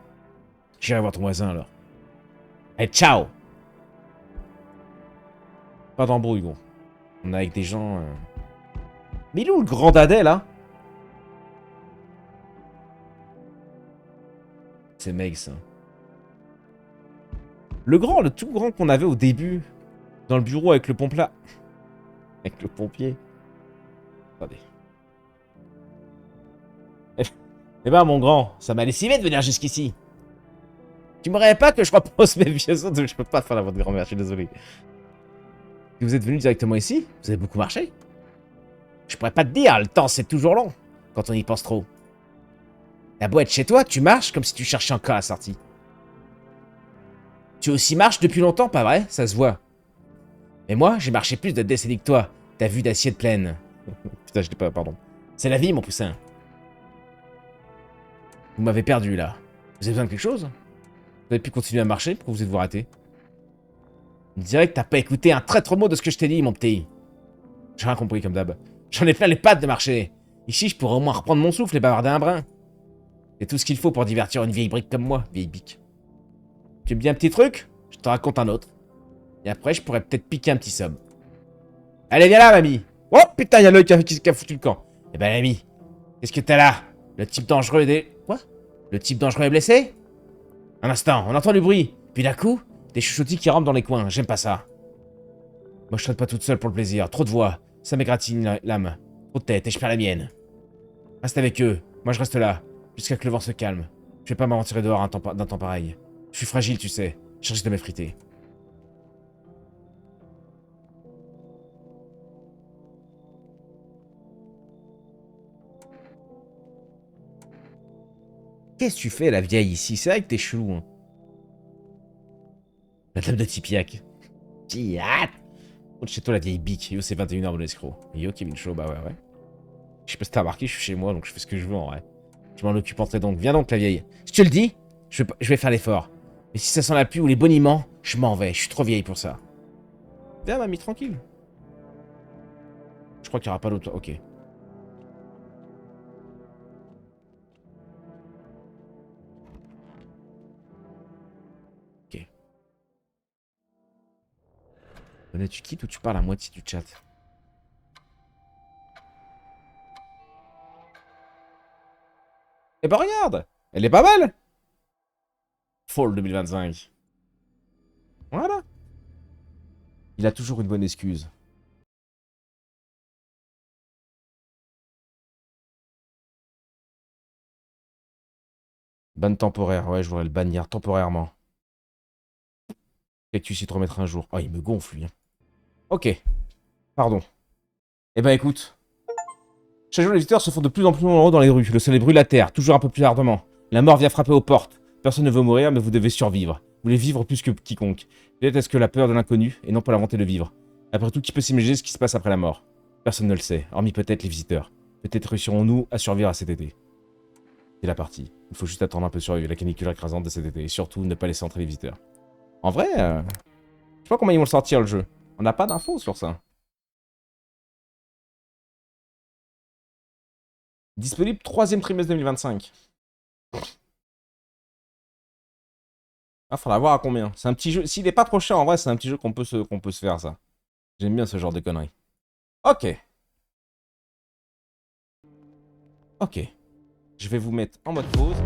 J'irai voir ton voisin, alors. Allez, ciao! Pas d'embrouille, gros. On est avec des gens... Mais il est où le grand dadais, là? C'est Meg, ça. Le grand, le tout grand qu'on avait au début. Dans le bureau avec le pompe-là. Avec le pompier. Attendez. Eh ben, mon grand, ça m'a lessivé de venir jusqu'ici. Tu m'aurais pas que je repose mes vieux os, je peux pas faire la voix de grand-mère, je suis désolé. Si vous êtes venu directement ici, vous avez beaucoup marché. Je pourrais pas te dire, le temps c'est toujours long, quand on y pense trop. La boîte chez toi, tu marches comme si tu cherchais encore la sortie. Tu aussi marches depuis longtemps, pas vrai? Ça se voit. Mais moi, j'ai marché plus de décennies que toi. T'as vu d'assiette pleine. Putain, je l'ai pas, pardon. C'est la vie, mon poussin. Vous m'avez perdu, là. Vous avez besoin de quelque chose? Vous avez pu continuer à marcher? Pourquoi vous êtes-vous raté? On dirait que t'as pas écouté un traître mot de ce que je t'ai dit, mon petit. J'ai rien compris, comme d'hab. J'en ai plein les pattes de marcher. Ici, je pourrais au moins reprendre mon souffle et bavarder un brin. C'est tout ce qu'il faut pour divertir une vieille brique comme moi, vieille bique. Tu me dis un petit truc? Je te raconte un autre. Et après, je pourrais peut-être piquer un petit somme. Allez, viens là, mamie. Oh, putain, y'a l'œil qui a foutu le camp. Eh ben, mamie, qu'est-ce que t'as là? Le type dangereux est... Quoi? Le type dangereux est blessé? Un instant, on entend du bruit. Puis d'un coup, des chuchotis qui rampent dans les coins. J'aime pas ça. Moi, je traîne pas toute seule pour le plaisir. Trop de voix. Ça m'égratine l'âme. Trop de tête et je perds la mienne. Reste avec eux. Moi, je reste là. Jusqu'à que le vent se calme. Je vais pas m'aventurer dehors d'un temps pareil. Je suis fragile, tu sais. Je risque de m'effriter. Qu'est-ce que tu fais, la vieille, ici? C'est vrai que t'es chelou, hein. La dame de Tipiak. Tiat! Rentre chez toi, la vieille bique. Yo, c'est 21h, mon escroc. Yo, Kevin Show, bah ouais, ouais. Je sais pas si t'as remarqué, je suis chez moi, donc je fais ce que je veux, en vrai. Je m'en occuperai donc. Viens donc, la vieille. Je te le dis, je vais faire l'effort. Mais si ça sent la pluie ou les boniments, je m'en vais. Je suis trop vieille pour ça. Viens, mamie, tranquille. Je crois qu'il n'y aura pas d'autre... Ok. Ok. Honnête, tu quittes ou tu parles à moitié du chat? Eh ben regarde, elle est pas mal. Fall 2025. Voilà. Il a toujours une bonne excuse. Ban temporaire. Ouais, je voudrais le bannir temporairement. Et que tu s'y te remettre un jour. Oh, il me gonfle, lui. Ok. Pardon. Eh ben écoute. Chaque jour, les visiteurs se font de plus en plus nombreux dans les rues. Le soleil brûle la terre, toujours un peu plus ardemment. La mort vient frapper aux portes. Personne ne veut mourir, mais vous devez survivre. Vous voulez vivre plus que quiconque. Peut-être est-ce que la peur de l'inconnu, et non pas la volonté de vivre. Après tout, qui peut s'imaginer ce qui se passe après la mort? Personne ne le sait, hormis peut-être les visiteurs. Peut-être réussirons-nous à survivre à cet été. C'est la partie. Il faut juste attendre un peu survivre la canicule écrasante de cet été. Et surtout, ne pas laisser entrer les visiteurs. En vrai, je sais pas comment ils vont le sortir, le jeu. On n'a pas d'infos sur ça. Disponible 3e trimestre 2025. Ah, faudra voir à combien. C'est un petit jeu. S'il est pas trop cher, en vrai, c'est un petit jeu qu'on peut se faire, ça. J'aime bien ce genre de conneries. Ok. Ok. Je vais vous mettre en mode pause.